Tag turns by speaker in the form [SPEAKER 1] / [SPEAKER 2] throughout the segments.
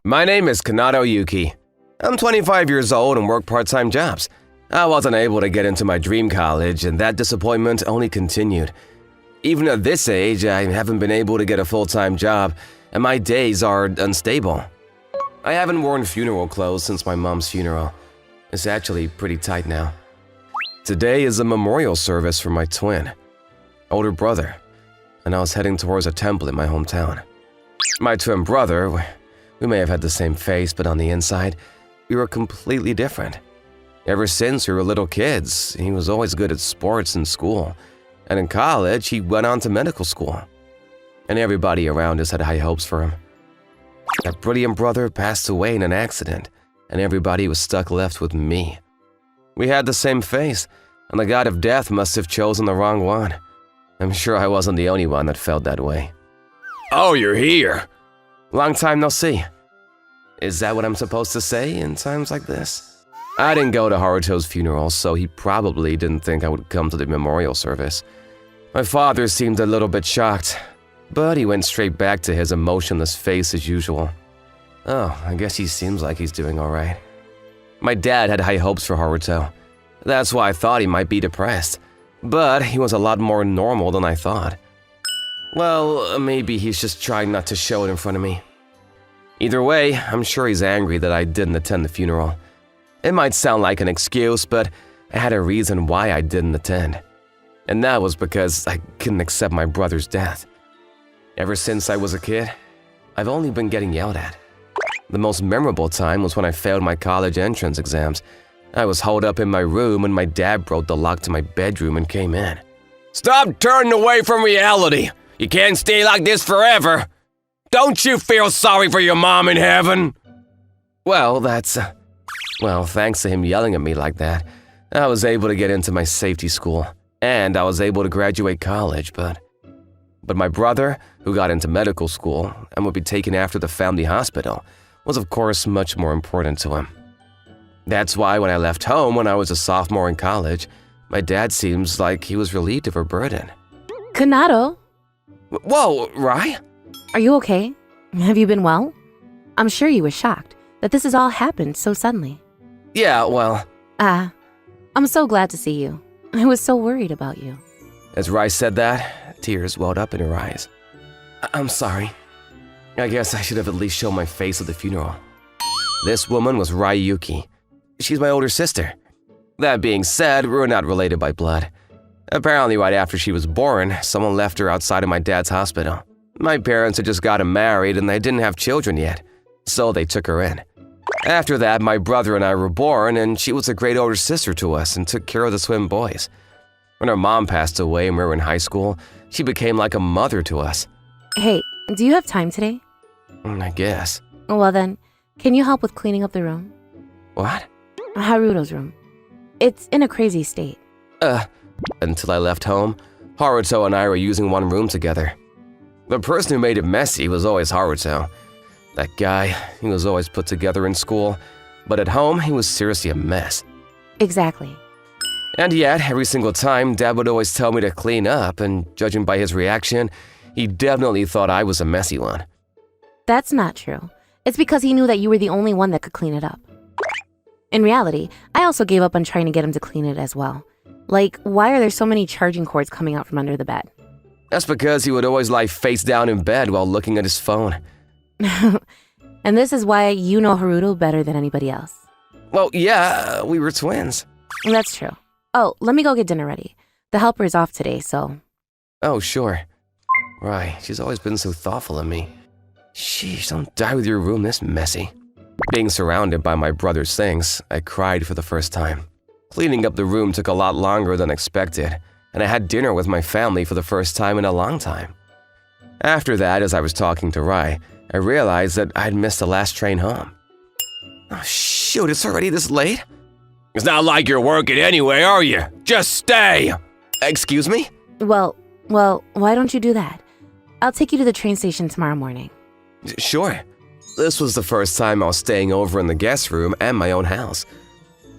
[SPEAKER 1] My name is Kanado Yuki. I'm 25 years old and work part-time jobs. I wasn't able to get into my dream college, and that disappointment only continued. Even at this age, I haven't been able to get a full-time job, and my days are unstable. I haven't worn funeral clothes since my mom's funeral. It's actually pretty tight now. Today is a memorial service for my twin, older brother, and I was heading towards a temple in my hometown. My twin brother, we may have had the same face, but on the inside, we were completely different. Ever since we were little kids, he was always good at sports and school, and in college, he went on to medical school. And everybody around us had high hopes for him. That brilliant brother passed away in an accident, and everybody was stuck left with me. We had the same face, and the god of death must have chosen the wrong one. I'm sure I wasn't the only one that felt that way. Oh, you're here! Long time no see. Is that what I'm supposed to say in times like this? I didn't go to Haruto's funeral, so he probably didn't think I would come to the memorial service. My father seemed a little bit shocked, but he went straight back to his emotionless face as usual. Oh, I guess he seems like he's doing all right. My dad had high hopes for Haruto. That's why I thought he might be depressed, but he was a lot more normal than I thought. Well, maybe he's just trying not to show it in front of me. Either way, I'm sure he's angry that I didn't attend the funeral. It might sound like an excuse, but I had a reason why I didn't attend. And that was because I couldn't accept my brother's death. Ever since I was a kid, I've only been getting yelled at. The most memorable time was when I failed my college entrance exams. I was holed up in my room and my dad broke the lock to my bedroom and came in. Stop turning away from reality! You can't stay like this forever! Don't you feel sorry for your mom in heaven? Well, thanks to him yelling at me like that, I was able to get into my safety school, and I was able to graduate college, but my brother, who got into medical school and would be taken after the family hospital, was of course much more important to him. That's why when I left home when I was a sophomore in college, my dad seems like he was relieved of her burden.
[SPEAKER 2] Kanado?
[SPEAKER 1] Whoa, Rai?
[SPEAKER 2] Are you okay? Have you been well? I'm sure you were shocked that this has all happened so suddenly.
[SPEAKER 1] Yeah, well…
[SPEAKER 2] I'm so glad to see you. I was so worried about you.
[SPEAKER 1] As Rai said that, tears welled up in her eyes. I'm sorry. I guess I should have at least shown my face at the funeral. This woman was Rai Yuki. She's my older sister. That being said, we're not related by blood. Apparently right after she was born, someone left her outside of my dad's hospital. My parents had just gotten married and they didn't have children yet, so they took her in. After that, my brother and I were born, and she was a great older sister to us and took care of the twin boys. When her mom passed away and we were in high school, she became like a mother to us.
[SPEAKER 2] Hey, do you have time today?
[SPEAKER 1] I guess.
[SPEAKER 2] Well then, can you help with cleaning up the room?
[SPEAKER 1] What?
[SPEAKER 2] Haruto's room. It's in a crazy state.
[SPEAKER 1] Until I left home, Haruto and I were using one room together. The person who made it messy was always Haruto. That guy, he was always put together in school, but at home he was seriously a mess.
[SPEAKER 2] Exactly.
[SPEAKER 1] And yet, every single time, Dad would always tell me to clean up, and judging by his reaction, he definitely thought I was a messy one.
[SPEAKER 2] That's not true. It's because he knew that you were the only one that could clean it up. In reality, I also gave up on trying to get him to clean it as well. Like, why are there so many charging cords coming out from under the bed?
[SPEAKER 1] That's because he would always lie face down in bed while looking at his phone.
[SPEAKER 2] And this is why you know Haruto better than anybody else.
[SPEAKER 1] Well, yeah, we were twins.
[SPEAKER 2] That's true. Oh, let me go get dinner ready. The helper is off today, so…
[SPEAKER 1] Oh, sure. Right, she's always been so thoughtful of me. Sheesh, don't die with your room this messy. Being surrounded by my brother's things, I cried for the first time. Cleaning up the room took a lot longer than expected, and I had dinner with my family for the first time in a long time. After that, as I was talking to Rai, I realized that I'd missed the last train home. Oh shoot, it's already this late? It's not like you're working anyway, are you? Just stay! Excuse me?
[SPEAKER 2] Well, why don't you do that? I'll take you to the train station tomorrow morning.
[SPEAKER 1] Sure. This was the first time I was staying over in the guest room and my own house.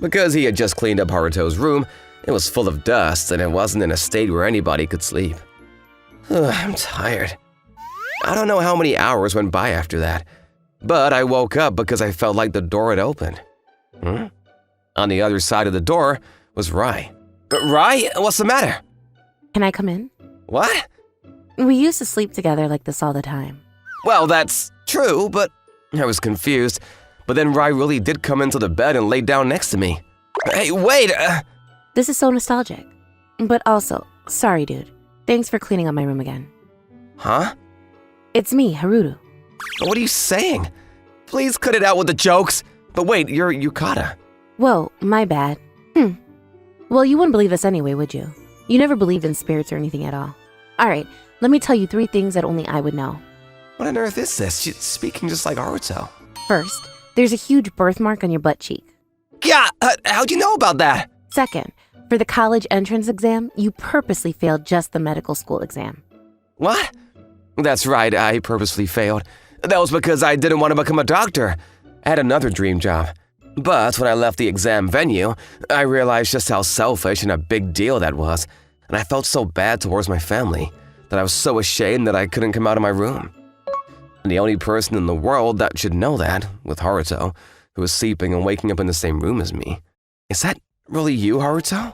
[SPEAKER 1] Because he had just cleaned up Haruto's room, it was full of dust and it wasn't in a state where anybody could sleep. I'm tired. I don't know how many hours went by after that. But I woke up because I felt like the door had opened. On the other side of the door was Rai. Rai, what's the matter?
[SPEAKER 2] Can I come in?
[SPEAKER 1] What?
[SPEAKER 2] We used to sleep together like this all the time.
[SPEAKER 1] Well, that's true, but I was confused. But then Rai really did come into the bed and lay down next to me. Hey, wait!
[SPEAKER 2] This is so nostalgic. But also, sorry, dude. Thanks for cleaning up my room again.
[SPEAKER 1] Huh?
[SPEAKER 2] It's me, Haruto.
[SPEAKER 1] What are you saying? Please cut it out with the jokes. But wait, you're Yukata.
[SPEAKER 2] Whoa, my bad. Well, you wouldn't believe this anyway, would you? You never believed in spirits or anything at all. Alright, let me tell you 3 things that only I would know.
[SPEAKER 1] What on earth is this? She's speaking just like Haruto.
[SPEAKER 2] First, there's a huge birthmark on your butt cheek.
[SPEAKER 1] Yeah, how'd you know about that?
[SPEAKER 2] Second, for the college entrance exam, you purposely failed just the medical school exam.
[SPEAKER 1] What? That's right, I purposely failed. That was because I didn't want to become a doctor. I had another dream job. But when I left the exam venue, I realized just how selfish and a big deal that was. And I felt so bad towards my family that I was so ashamed that I couldn't come out of my room. And the only person in the world that should know that, with Haruto, who was sleeping and waking up in the same room as me. Is that really you, Haruto?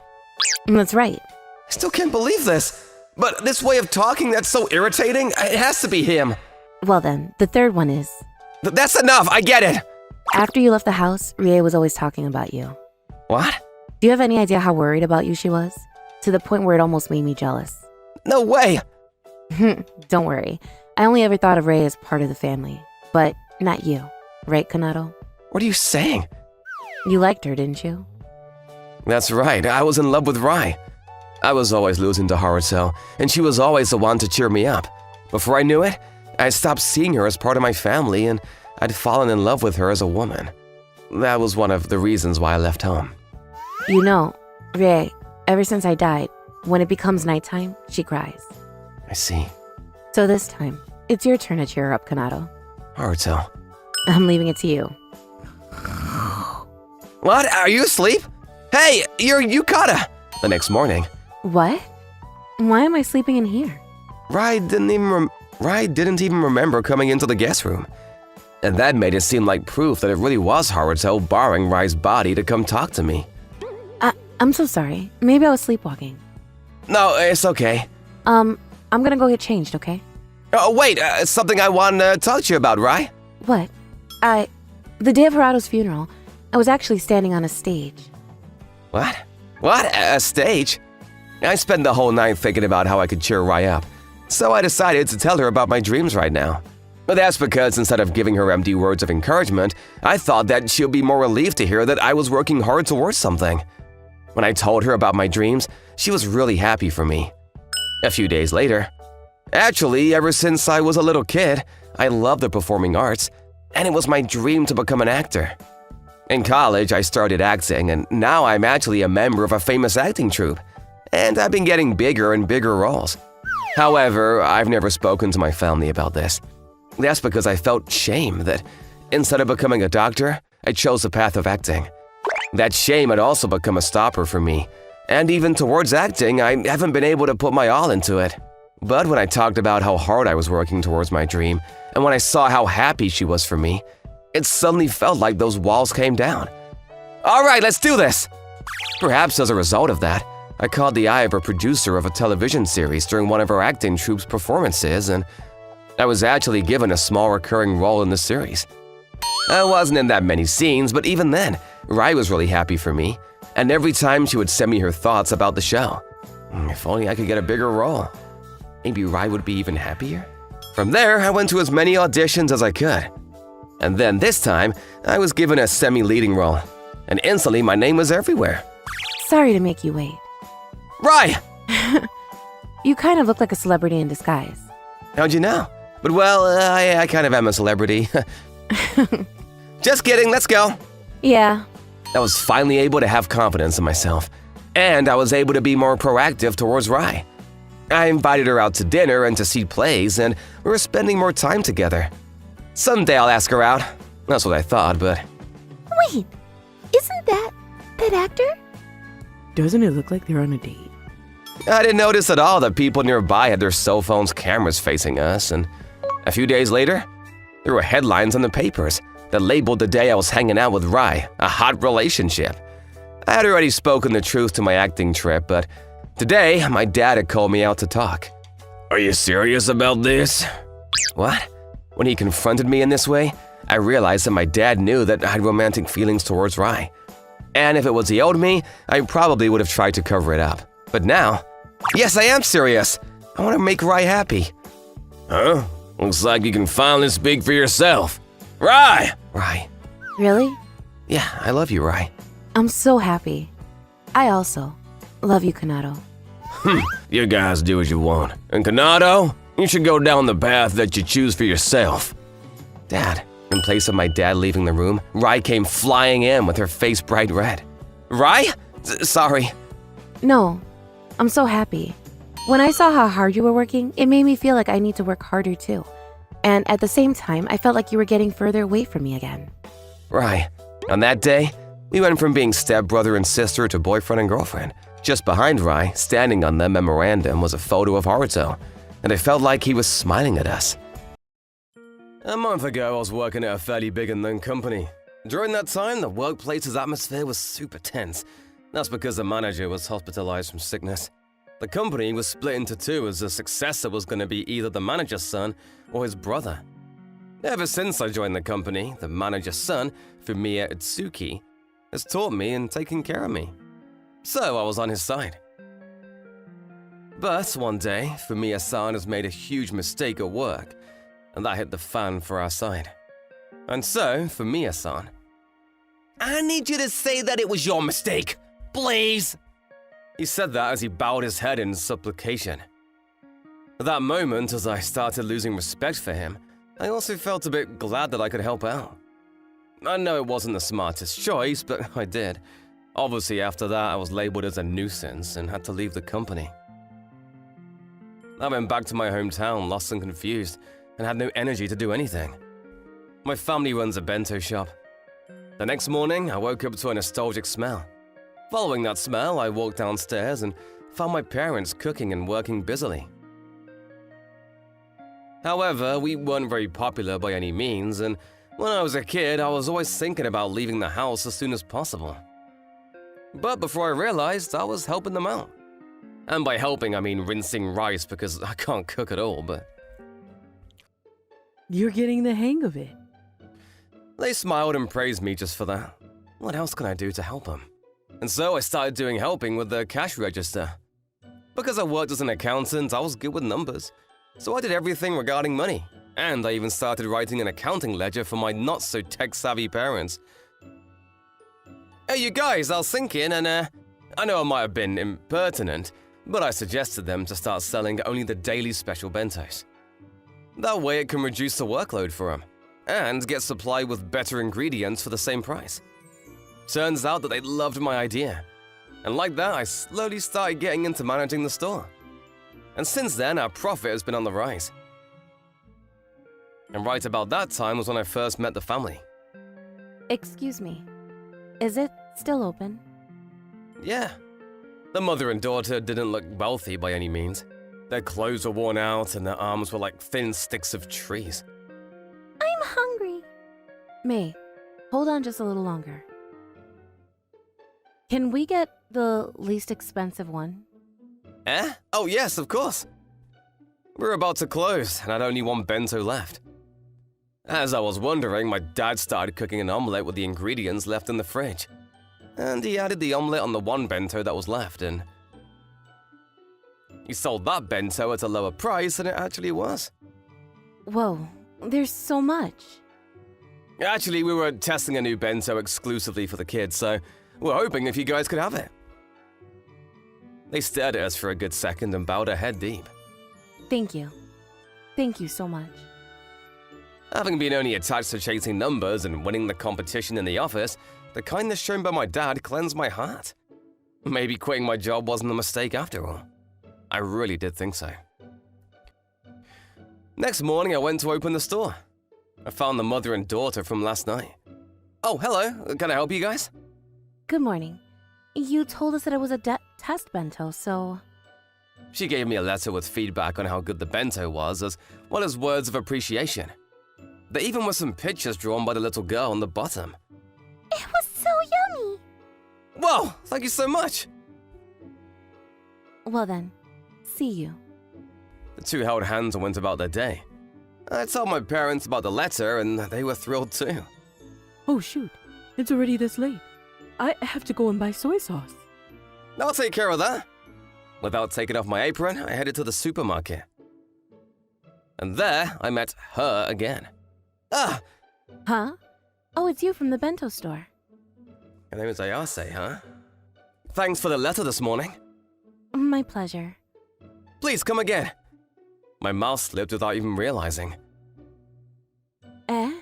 [SPEAKER 2] That's right.
[SPEAKER 1] I still can't believe this. But this way of talking that's so irritating, it has to be him.
[SPEAKER 2] Well then, the third one is...
[SPEAKER 1] That's enough, I get it.
[SPEAKER 2] After you left the house, Rie was always talking about you.
[SPEAKER 1] What?
[SPEAKER 2] Do you have any idea how worried about you she was? To the point where it almost made me jealous.
[SPEAKER 1] No way.
[SPEAKER 2] Don't worry. I only ever thought of Rie as part of the family. But not you. Right, Kanado?
[SPEAKER 1] What are you saying?
[SPEAKER 2] You liked her, didn't you?
[SPEAKER 1] That's right, I was in love with Rai. I was always losing to Haruto, and she was always the one to cheer me up. Before I knew it, I stopped seeing her as part of my family, and I'd fallen in love with her as a woman. That was one of the reasons why I left home.
[SPEAKER 2] You know, Rie, ever since I died, when it becomes nighttime, she cries.
[SPEAKER 1] I see.
[SPEAKER 2] So this time, it's your turn to cheer her up, Kanado.
[SPEAKER 1] Haruto.
[SPEAKER 2] I'm leaving it to you.
[SPEAKER 1] What? Are you asleep? Hey, you're Yukata! The next morning.
[SPEAKER 2] What? Why am I sleeping in here?
[SPEAKER 1] Rai didn't even remember coming into the guest room. And that made it seem like proof that it really was Haruto borrowing Rai's body to come talk to me.
[SPEAKER 2] I'm so sorry. Maybe I was sleepwalking.
[SPEAKER 1] No, it's okay.
[SPEAKER 2] I'm gonna go get changed, okay?
[SPEAKER 1] Oh, wait, something I want to talk to you about, Rai.
[SPEAKER 2] What? The day of Harato's funeral, I was actually standing on a stage.
[SPEAKER 1] What? What? A stage? I spent the whole night thinking about how I could cheer Rai up, so I decided to tell her about my dreams right now. But that's because instead of giving her empty words of encouragement, I thought that she'll be more relieved to hear that I was working hard towards something. When I told her about my dreams, she was really happy for me. A few days later, actually, ever since I was a little kid, I loved the performing arts, and it was my dream to become an actor. In college, I started acting, and now I'm actually a member of a famous acting troupe, and I've been getting bigger and bigger roles. However, I've never spoken to my family about this. That's because I felt shame that instead of becoming a doctor, I chose the path of acting. That shame had also become a stopper for me, and even towards acting, I haven't been able to put my all into it. But when I talked about how hard I was working towards my dream, and when I saw how happy she was for me, it suddenly felt like those walls came down. All right, let's do this! Perhaps as a result of that, I caught the eye of a producer of a television series during one of our acting troupe's performances, and I was actually given a small recurring role in the series. I wasn't in that many scenes, but even then, Rai was really happy for me, and every time she would send me her thoughts about the show. If only I could get a bigger role. Maybe Rai would be even happier? From there, I went to as many auditions as I could. And then this time, I was given a semi-leading role, and instantly my name was everywhere.
[SPEAKER 2] Sorry to make you wait.
[SPEAKER 1] Rai!
[SPEAKER 2] You kind of look like a celebrity in disguise.
[SPEAKER 1] How'd you know? But well, I kind of am a celebrity. Just kidding, let's go.
[SPEAKER 2] Yeah.
[SPEAKER 1] I was finally able to have confidence in myself, and I was able to be more proactive towards Rai. I invited her out to dinner and to see plays, and we were spending more time together. Someday I'll ask her out. That's what I thought, but...
[SPEAKER 2] Wait, isn't that actor? Doesn't it look like they're on a date?
[SPEAKER 1] I didn't notice at all that people nearby had their cell phones' cameras facing us, and a few days later, There were headlines in the papers that labeled the day I was hanging out with Rai a hot relationship. I had already spoken the truth to my acting trip, but today my dad had called me out to talk. "Are you serious about this?" What? When he confronted me in this way, I realized that my dad knew that I had romantic feelings towards Rai. And if it was the old me, I probably would have tried to cover it up. But now, yes, I am serious. I want to make Rai happy. Huh? Looks like you can finally speak for yourself. Rai! Rai.
[SPEAKER 2] Really?
[SPEAKER 1] Yeah, I love you, Rai.
[SPEAKER 2] I'm so happy. I also love you, Kanado.
[SPEAKER 1] You guys do as you want. And Kanado, you should go down the path that you choose for yourself. Dad. In place of my dad leaving the room, Rai came flying in with her face bright red. Rai? Sorry.
[SPEAKER 2] No, I'm so happy. When I saw how hard you were working, it made me feel like I need to work harder too. And at the same time, I felt like you were getting further away from me again.
[SPEAKER 1] Rai, on that day, we went from being stepbrother and sister to boyfriend and girlfriend. Just behind Rai, standing on the memorandum, was a photo of Haruto, and it felt like he was smiling at us. A month ago, I was working at a fairly big and known company. During that time, the workplace's atmosphere was super tense. That's because the manager was hospitalized from sickness. The company was split into two as the successor was going to be either the manager's son or his brother. Ever since I joined the company, the manager's son, Fumiya Itsuki, has taught me and taken care of me. So I was on his side. But one day, Fumiya-san has made a huge mistake at work, and that hit the fan for our side. And so, Fumiya-san, I need you to say that it was your mistake, please. He said that as he bowed his head in supplication. At that moment, as I started losing respect for him, I also felt a bit glad that I could help out. I know it wasn't the smartest choice, but I did. Obviously, after that, I was labeled as a nuisance and had to leave the company. I went back to my hometown, lost and confused, and had no energy to do anything. My family runs a bento shop. The next morning, I woke up to a nostalgic smell. Following that smell, I walked downstairs and found my parents cooking and working busily. However, we weren't very popular by any means, and when I was a kid, I was always thinking about leaving the house as soon as possible. But before I realized, I was helping them out. And by helping, I mean rinsing rice because I can't cook at all, but...
[SPEAKER 2] You're getting the hang of it.
[SPEAKER 1] They smiled and praised me just for that. What else can I do to help them? And so I started doing helping with the cash register. Because I worked as an accountant, I was good with numbers. So I did everything regarding money. And I even started writing an accounting ledger for my not-so-tech-savvy parents. Hey, you guys, I was thinking, and I know I might have been impertinent, but I suggested them to start selling only the daily special bentos. That way it can reduce the workload for them, and get supplied with better ingredients for the same price. Turns out that they loved my idea, and like that I slowly started getting into managing the store. And since then, our profit has been on the rise. And right about that time was when I first met the family.
[SPEAKER 2] Excuse me. Is it still open?
[SPEAKER 1] Yeah. The mother and daughter didn't look wealthy by any means. Their clothes were worn out and their arms were like thin sticks of trees.
[SPEAKER 2] I'm hungry. May, hold on just a little longer. Can we get the least expensive one?
[SPEAKER 1] Eh? Oh yes, of course. We were about to close and I'd only one bento left. As I was wondering, my dad started cooking an omelette with the ingredients left in the fridge. And he added the omelette on the one bento that was left, and he sold that bento at a lower price than it actually was.
[SPEAKER 2] Whoa, there's so much.
[SPEAKER 1] Actually, we were testing a new bento exclusively for the kids, so we're hoping if you guys could have it. They stared at us for a good second and bowed their head deep.
[SPEAKER 2] Thank you. Thank you so much.
[SPEAKER 1] Having been only attached to chasing numbers and winning the competition in the office, the kindness shown by my dad cleansed my heart. Maybe quitting my job wasn't a mistake after all. I really did think so. Next morning, I went to open the store. I found the mother and daughter from last night. Oh, hello. Can I help you guys?
[SPEAKER 2] Good morning. You told us that it was a test bento, so...
[SPEAKER 1] She gave me a letter with feedback on how good the bento was, as well as words of appreciation. There even were some pictures drawn by the little girl on the bottom.
[SPEAKER 2] It was so yummy!
[SPEAKER 1] Whoa, thank you so much!
[SPEAKER 2] Well then, see you.
[SPEAKER 1] The two held hands and went about their day. I told my parents about the letter and they were thrilled too.
[SPEAKER 3] Oh shoot, it's already this late. I have to go and buy soy sauce.
[SPEAKER 1] I'll take care of that. Without taking off my apron, I headed to the supermarket. And there, I met her again. Ah!
[SPEAKER 2] Huh? Oh, it's you from the bento store.
[SPEAKER 1] Your name is Ayase, huh? Thanks for the letter this morning.
[SPEAKER 2] My pleasure.
[SPEAKER 1] Please come again. My mouth slipped without even realizing.
[SPEAKER 2] Eh?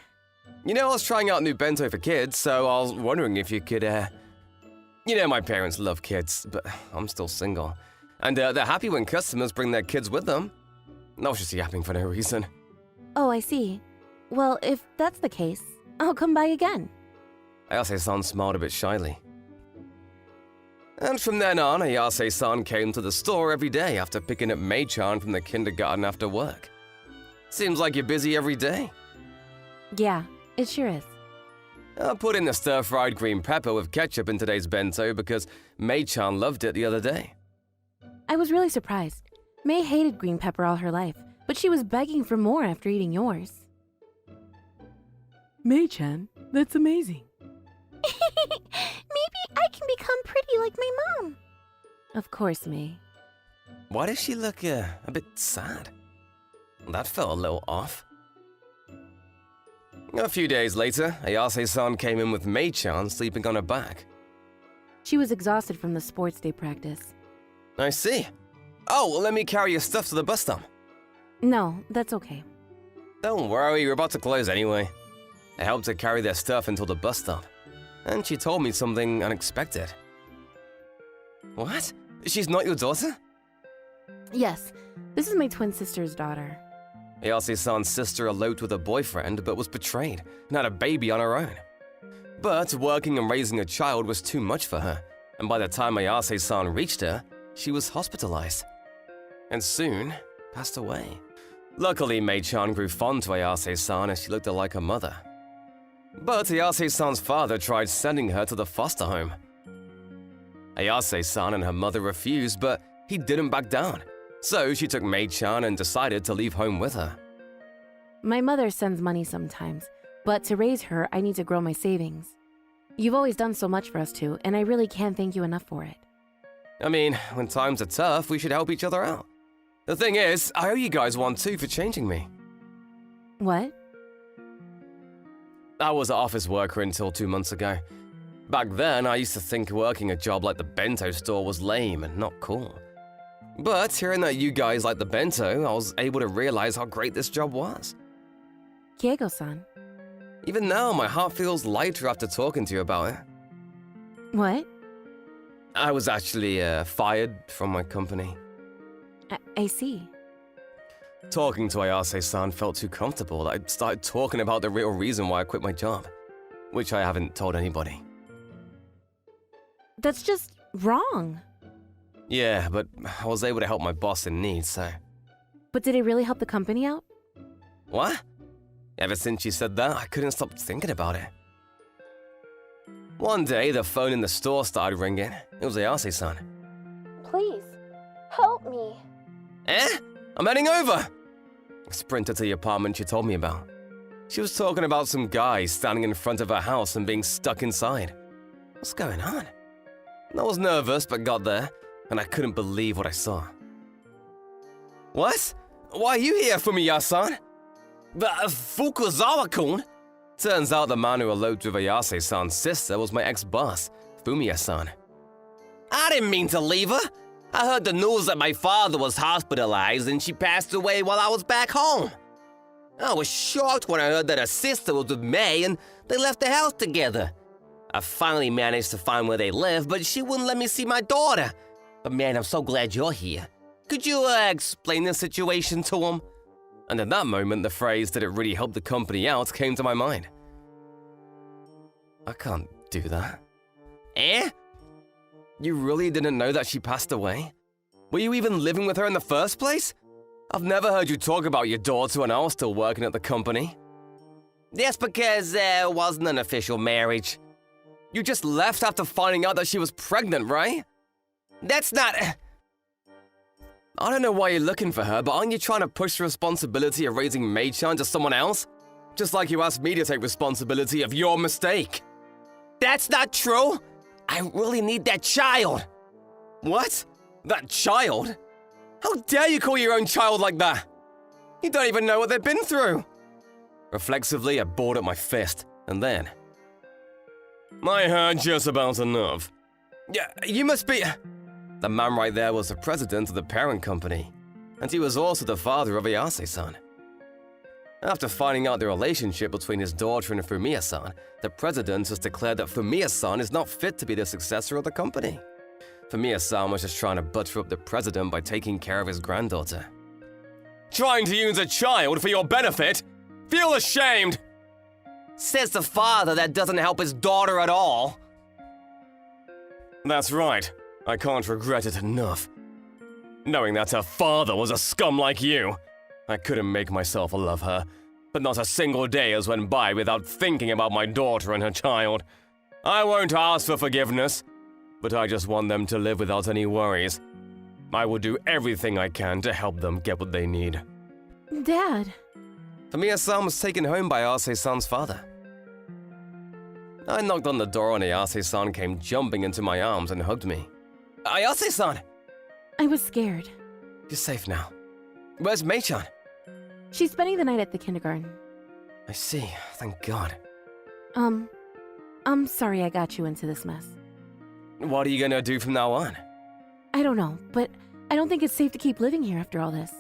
[SPEAKER 1] You know, I was trying out new bento for kids, so I was wondering if you could, You know, my parents love kids, but I'm still single. And they're happy when customers bring their kids with them. I was just yapping for no reason.
[SPEAKER 2] Oh, I see. Well, if that's the case, I'll come by again.
[SPEAKER 1] Ayase-san smiled a bit shyly. And from then on, Ayase-san came to the store every day after picking up Mei-chan from the kindergarten after work. Seems like you're busy every day.
[SPEAKER 2] Yeah, it sure is.
[SPEAKER 1] I put in the stir-fried green pepper with ketchup in today's bento because Mei-chan loved it the other day.
[SPEAKER 2] I was really surprised. May hated green pepper all her life, but she was begging for more after eating yours.
[SPEAKER 3] Mei-chan, that's amazing.
[SPEAKER 2] Maybe I can become pretty like my mom. Of course, May.
[SPEAKER 1] Why does she look a bit sad? That felt a little off. A few days later, Ayase-san came in with Mei-chan sleeping on her back.
[SPEAKER 2] She was exhausted from the sports day practice.
[SPEAKER 1] I see. Oh, well, let me carry your stuff to the bus stop.
[SPEAKER 2] No, that's okay.
[SPEAKER 1] Don't worry, we're about to close anyway. I helped her carry their stuff until the bus stop. And she told me something unexpected. What? She's not your daughter?
[SPEAKER 2] Yes, this is my twin sister's daughter.
[SPEAKER 1] Ayase-san's sister eloped with her boyfriend but was betrayed and had a baby on her own. But working and raising a child was too much for her, and by the time Ayase-san reached her, she was hospitalized. And soon, passed away. Luckily, Mei-chan grew fond to Ayase-san as she looked like her mother. But Ayase-san's father tried sending her to the foster home. Ayase-san and her mother refused, but he didn't back down. So she took Mei-chan and decided to leave home with her.
[SPEAKER 2] My mother sends money sometimes, but to raise her, I need to grow my savings. You've always done so much for us two, and I really can't thank you enough for it.
[SPEAKER 1] I mean, when times are tough, we should help each other out. The thing is, I owe you guys one too for changing me.
[SPEAKER 2] What?
[SPEAKER 1] I was an office worker until 2 months ago. Back then, I used to think working a job like the bento store was lame and not cool. But hearing that you guys like the bento, I was able to realize how great this job was.
[SPEAKER 2] Kiego-san.
[SPEAKER 1] Even now, my heart feels lighter after talking to you about it.
[SPEAKER 2] What?
[SPEAKER 1] I was actually fired from my company.
[SPEAKER 2] I see.
[SPEAKER 1] Talking to Ayase-san felt too comfortable that I started talking about the real reason why I quit my job, which I haven't told anybody.
[SPEAKER 2] That's just wrong.
[SPEAKER 1] Yeah, but I was able to help my boss in need, so…
[SPEAKER 2] But did it really help the company out?
[SPEAKER 1] What? Ever since she said that, I couldn't stop thinking about it. One day, the phone in the store started ringing. It was Ayase-san.
[SPEAKER 2] Please, help me.
[SPEAKER 1] Eh? I'm heading over! I sprinted to the apartment she told me about. She was talking about some guy standing in front of her house and being stuck inside. What's going on? I was nervous, but got there, and I couldn't believe what I saw. What? Why are you here, Fumiya-san? Fukuzawa-kun? Turns out the man who eloped with Ayase-san's sister was my ex-boss, Fumiya-san. I didn't mean to leave her. I heard the news that my father was hospitalized and she passed away while I was back home. I was shocked when I heard that her sister was with May and they left the house together. I finally managed to find where they live, but she wouldn't let me see my daughter. But man, I'm so glad you're here. Could you explain the situation to him? And at that moment, the phrase "did it really help the company out" came to my mind. I can't do that. Eh? You really didn't know that she passed away? Were you even living with her in the first place? I've never heard you talk about your daughter when I was still working at the company. That's because there wasn't an official marriage. You just left after finding out that she was pregnant, right? That's not... I don't know why you're looking for her, but aren't you trying to push the responsibility of raising Mei-chan to someone else? Just like you asked me to take responsibility of your mistake. That's not true! I really need that child! What? That child? How dare you call your own child like that? You don't even know what they've been through! Reflexively, I balled up my fist, and then... I heard just about enough. Yeah, you must be... The man right there was the president of the parent company, and he was also the father of Ayase-san. After finding out the relationship between his daughter and Fumiya-san, the president has declared that Fumiya-san is not fit to be the successor of the company. Fumiya-san was just trying to butter up the president by taking care of his granddaughter. Trying to use a child for your benefit? Feel ashamed! Says the father that doesn't help his daughter at all. That's right. I can't regret it enough. Knowing that her father was a scum like you, I couldn't make myself love her, but not a single day has went by without thinking about my daughter and her child. I won't ask for forgiveness, but I just want them to live without any worries. I will do everything I can to help them get what they need.
[SPEAKER 2] Dad.
[SPEAKER 1] Fumiya-san was taken home by Ayase-san's father. I knocked on the door and Ayase-san came jumping into my arms and hugged me. Ayase-san!
[SPEAKER 2] I was scared.
[SPEAKER 1] You're safe now. Where's Mei-chan?
[SPEAKER 2] She's spending the night at the kindergarten.
[SPEAKER 1] I see. Thank God.
[SPEAKER 2] I'm sorry I got you into this mess.
[SPEAKER 1] What are you gonna do from now on?
[SPEAKER 2] I don't know, but I don't think it's safe to keep living here after all this.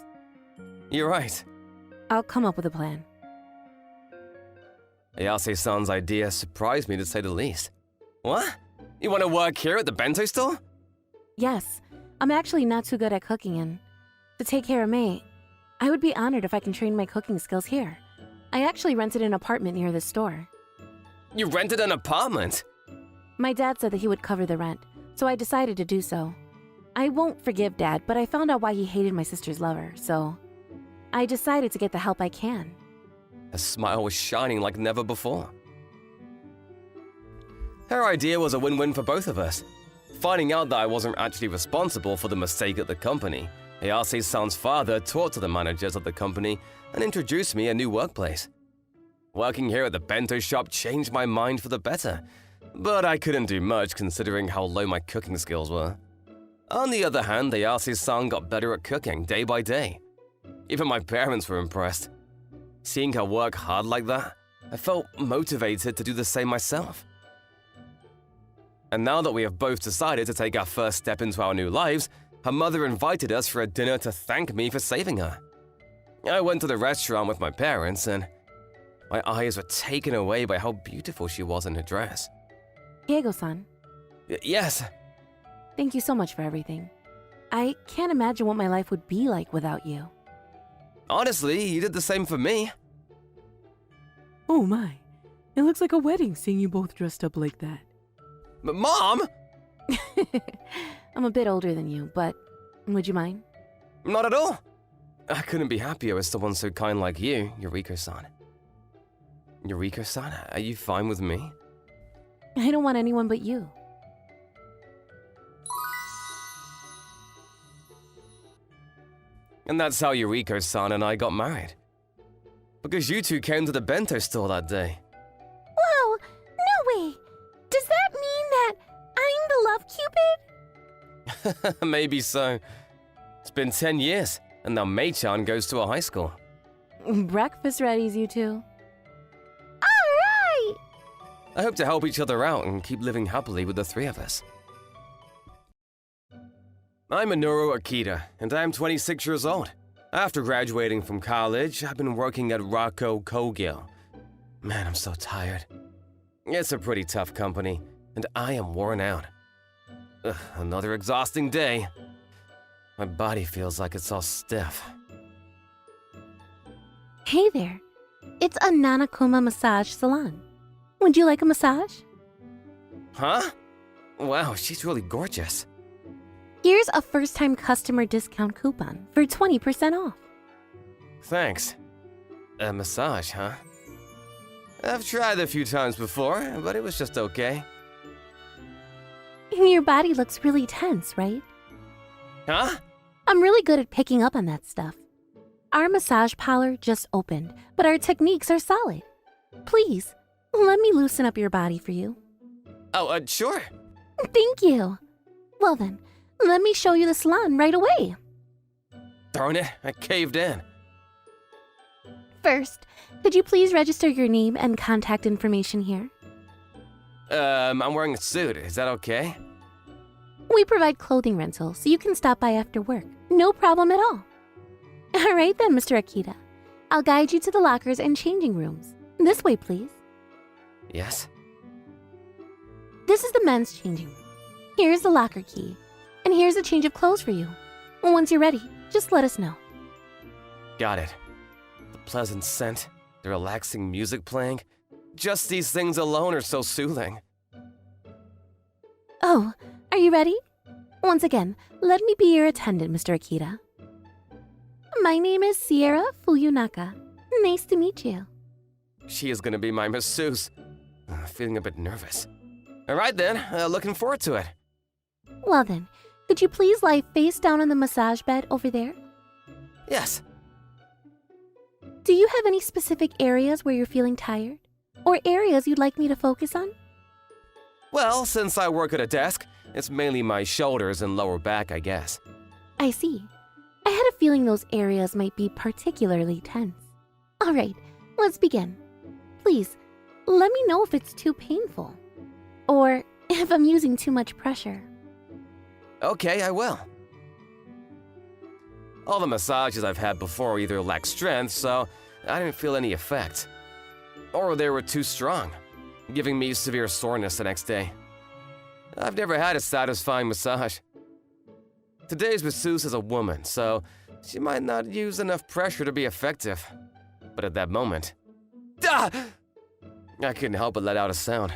[SPEAKER 1] You're right.
[SPEAKER 2] I'll come up with a plan.
[SPEAKER 1] Ayase-san's idea surprised me to say the least. What? You want to work here at the bento store?
[SPEAKER 2] Yes, I'm actually not too good at cooking, and to take care of Mei, I would be honored if I can train my cooking skills here. I actually rented an apartment near this store.
[SPEAKER 1] You rented an apartment?
[SPEAKER 2] My dad said that he would cover the rent, so I decided to do so. I won't forgive Dad, but I found out why he hated my sister's lover, so I decided to get the help I can.
[SPEAKER 1] Her smile was shining like never before. Her idea was a win-win for both of us. Finding out that I wasn't actually responsible for the mistake at the company, Ayase-san's father talked to the managers of the company and introduced me a new workplace. Working here at the bento shop changed my mind for the better, but I couldn't do much considering how low my cooking skills were. On the other hand, Ayase-san got better at cooking day by day. Even my parents were impressed. Seeing her work hard like that, I felt motivated to do the same myself. And now that we have both decided to take our first step into our new lives, her mother invited us for a dinner to thank me for saving her. I went to the restaurant with my parents, and my eyes were taken away by how beautiful she was in her dress.
[SPEAKER 2] Diego-san,
[SPEAKER 1] Yes.
[SPEAKER 2] thank you so much for everything. I can't imagine what my life would be like without you.
[SPEAKER 1] Honestly, you did the same for me.
[SPEAKER 3] Oh my. It looks like a wedding seeing you both dressed up like that.
[SPEAKER 1] But Mom!
[SPEAKER 2] I'm a bit older than you, but would you mind?
[SPEAKER 1] Not at all. I couldn't be happier with someone so kind like you, Yuriko-san. Yuriko-san, are you fine with me?
[SPEAKER 2] I don't want anyone but you.
[SPEAKER 1] And that's how Yuriko-san and I got married. Because you two came to the bento store that day.
[SPEAKER 2] Whoa! No way! Does that mean that I'm the love cupid?
[SPEAKER 1] Maybe so. It's been 10 years, and now Mei-chan goes to a high school.
[SPEAKER 2] Breakfast readies, you two.
[SPEAKER 4] Alright!
[SPEAKER 1] I hope to help each other out and keep living happily with the three of us. I'm Minoru Akita, and I am 26 years old. After graduating from college, I've been working at Rako Kogyo. Man, I'm so tired. It's a pretty tough company, and I am worn out. Ugh, another exhausting day. My body feels like it's all stiff.
[SPEAKER 2] Hey there. It's a NanaKuma massage salon. Would you like a massage?
[SPEAKER 1] Huh? Wow, she's really gorgeous.
[SPEAKER 2] Here's a first-time customer discount coupon for 20% off.
[SPEAKER 1] Thanks. A massage, huh? I've tried a few times before, but it was just okay.
[SPEAKER 2] Your body looks really tense, right?
[SPEAKER 1] Huh?
[SPEAKER 2] I'm really good at picking up on that stuff. Our massage parlor just opened, but our techniques are solid. Please, let me loosen up your body for you.
[SPEAKER 1] Oh, sure.
[SPEAKER 2] Thank you. Well then, let me show you the salon right away.
[SPEAKER 1] Darn it, I caved in.
[SPEAKER 2] First, could you please register your name and contact information here?
[SPEAKER 1] I'm wearing a suit. Is that okay?
[SPEAKER 2] We provide clothing rental, so you can stop by after work. No problem at all. All right then, Mr. Akita. I'll guide you to the lockers and changing rooms. This way, please.
[SPEAKER 1] Yes?
[SPEAKER 2] This is the men's changing room. Here's the locker key. And here's a change of clothes for you. Once you're ready, just let us know.
[SPEAKER 1] Got it. The pleasant scent, the relaxing music playing. Just these things alone are so soothing.
[SPEAKER 2] Oh, are you ready? Once again, let me be your attendant, Mr. Akita. My name is Sierra Fuyunaka. Nice to meet you.
[SPEAKER 1] She is gonna be my masseuse. Feeling a bit nervous. All right then, looking forward to it.
[SPEAKER 2] Well then, could you please lie face down on the massage bed over there?
[SPEAKER 1] Yes.
[SPEAKER 2] Do you have any specific areas where you're feeling tired? Or areas you'd like me to focus on?
[SPEAKER 1] Well, since I work at a desk, it's mainly my shoulders and lower back, I guess.
[SPEAKER 2] I see. I had a feeling those areas might be particularly tense. All right, let's begin. Please, let me know if it's too painful. Or if I'm using too much pressure.
[SPEAKER 1] Okay, I will. All the massages I've had before either lack strength, so I didn't feel any effect. Or they were too strong, giving me severe soreness the next day. I've never had a satisfying massage. Today's masseuse is a woman, so she might not use enough pressure to be effective. But at that moment, I couldn't help but let out a sound.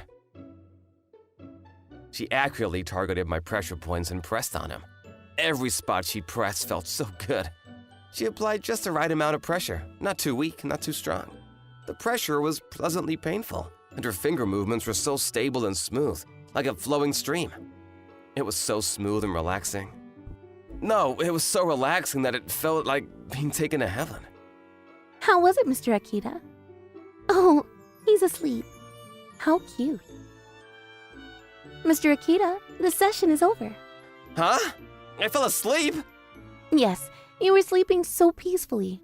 [SPEAKER 1] She accurately targeted my pressure points and pressed on him. Every spot she pressed felt so good. She applied just the right amount of pressure, not too weak, not too strong. The pressure was pleasantly painful, and her finger movements were so stable and smooth, like a flowing stream. It was so smooth and relaxing. No, it was so relaxing that it felt like being taken to heaven.
[SPEAKER 2] How was it, Mr. Akita? Oh, he's asleep. How cute. Mr. Akita, the session is over.
[SPEAKER 1] Huh? I fell asleep?
[SPEAKER 2] Yes, you were sleeping so peacefully.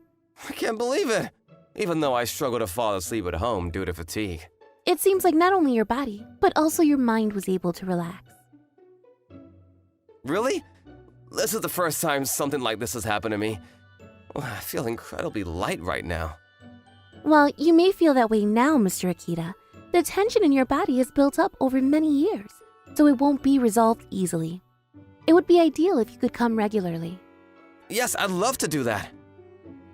[SPEAKER 1] I can't believe it. Even though I struggle to fall asleep at home due to fatigue.
[SPEAKER 2] It seems like not only your body, but also your mind was able to relax.
[SPEAKER 1] Really? This is the first time something like this has happened to me. I feel incredibly light right now.
[SPEAKER 2] While you may feel that way now, Mr. Akita, the tension in your body is built up over many years, so it won't be resolved easily. It would be ideal if you could come regularly.
[SPEAKER 1] Yes, I'd love to do that.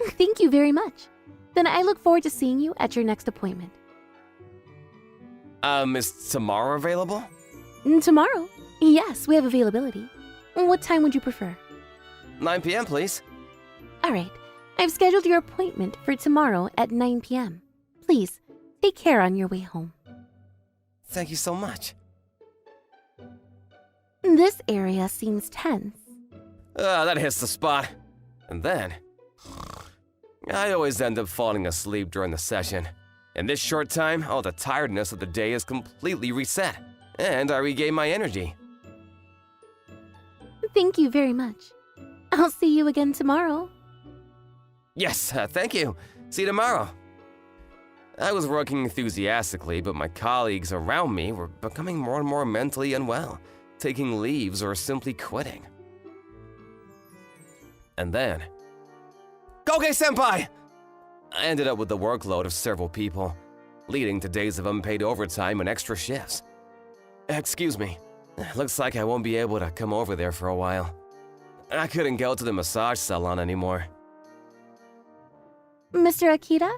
[SPEAKER 2] Thank you very much. Then I look forward to seeing you at your next appointment.
[SPEAKER 1] Is tomorrow available?
[SPEAKER 2] Tomorrow? Yes, we have availability. What time would you prefer?
[SPEAKER 1] 9 p.m., please.
[SPEAKER 2] All right. I've scheduled your appointment for tomorrow at 9 p.m. Please, take care on your way home.
[SPEAKER 1] Thank you so much.
[SPEAKER 2] This area seems tense.
[SPEAKER 1] That hits the spot. And then, I always end up falling asleep during the session. In this short time, all the tiredness of the day is completely reset, and I regain my energy.
[SPEAKER 2] Thank you very much. I'll see you again tomorrow.
[SPEAKER 1] Yes, thank you. See you tomorrow. I was working enthusiastically, but my colleagues around me were becoming more and more mentally unwell, taking leaves or simply quitting. And then, Goge-senpai! I ended up with the workload of several people, leading to days of unpaid overtime and extra shifts. Excuse me, looks like I won't be able to come over there for a while. I couldn't go to the massage salon anymore.
[SPEAKER 2] Mr. Akita?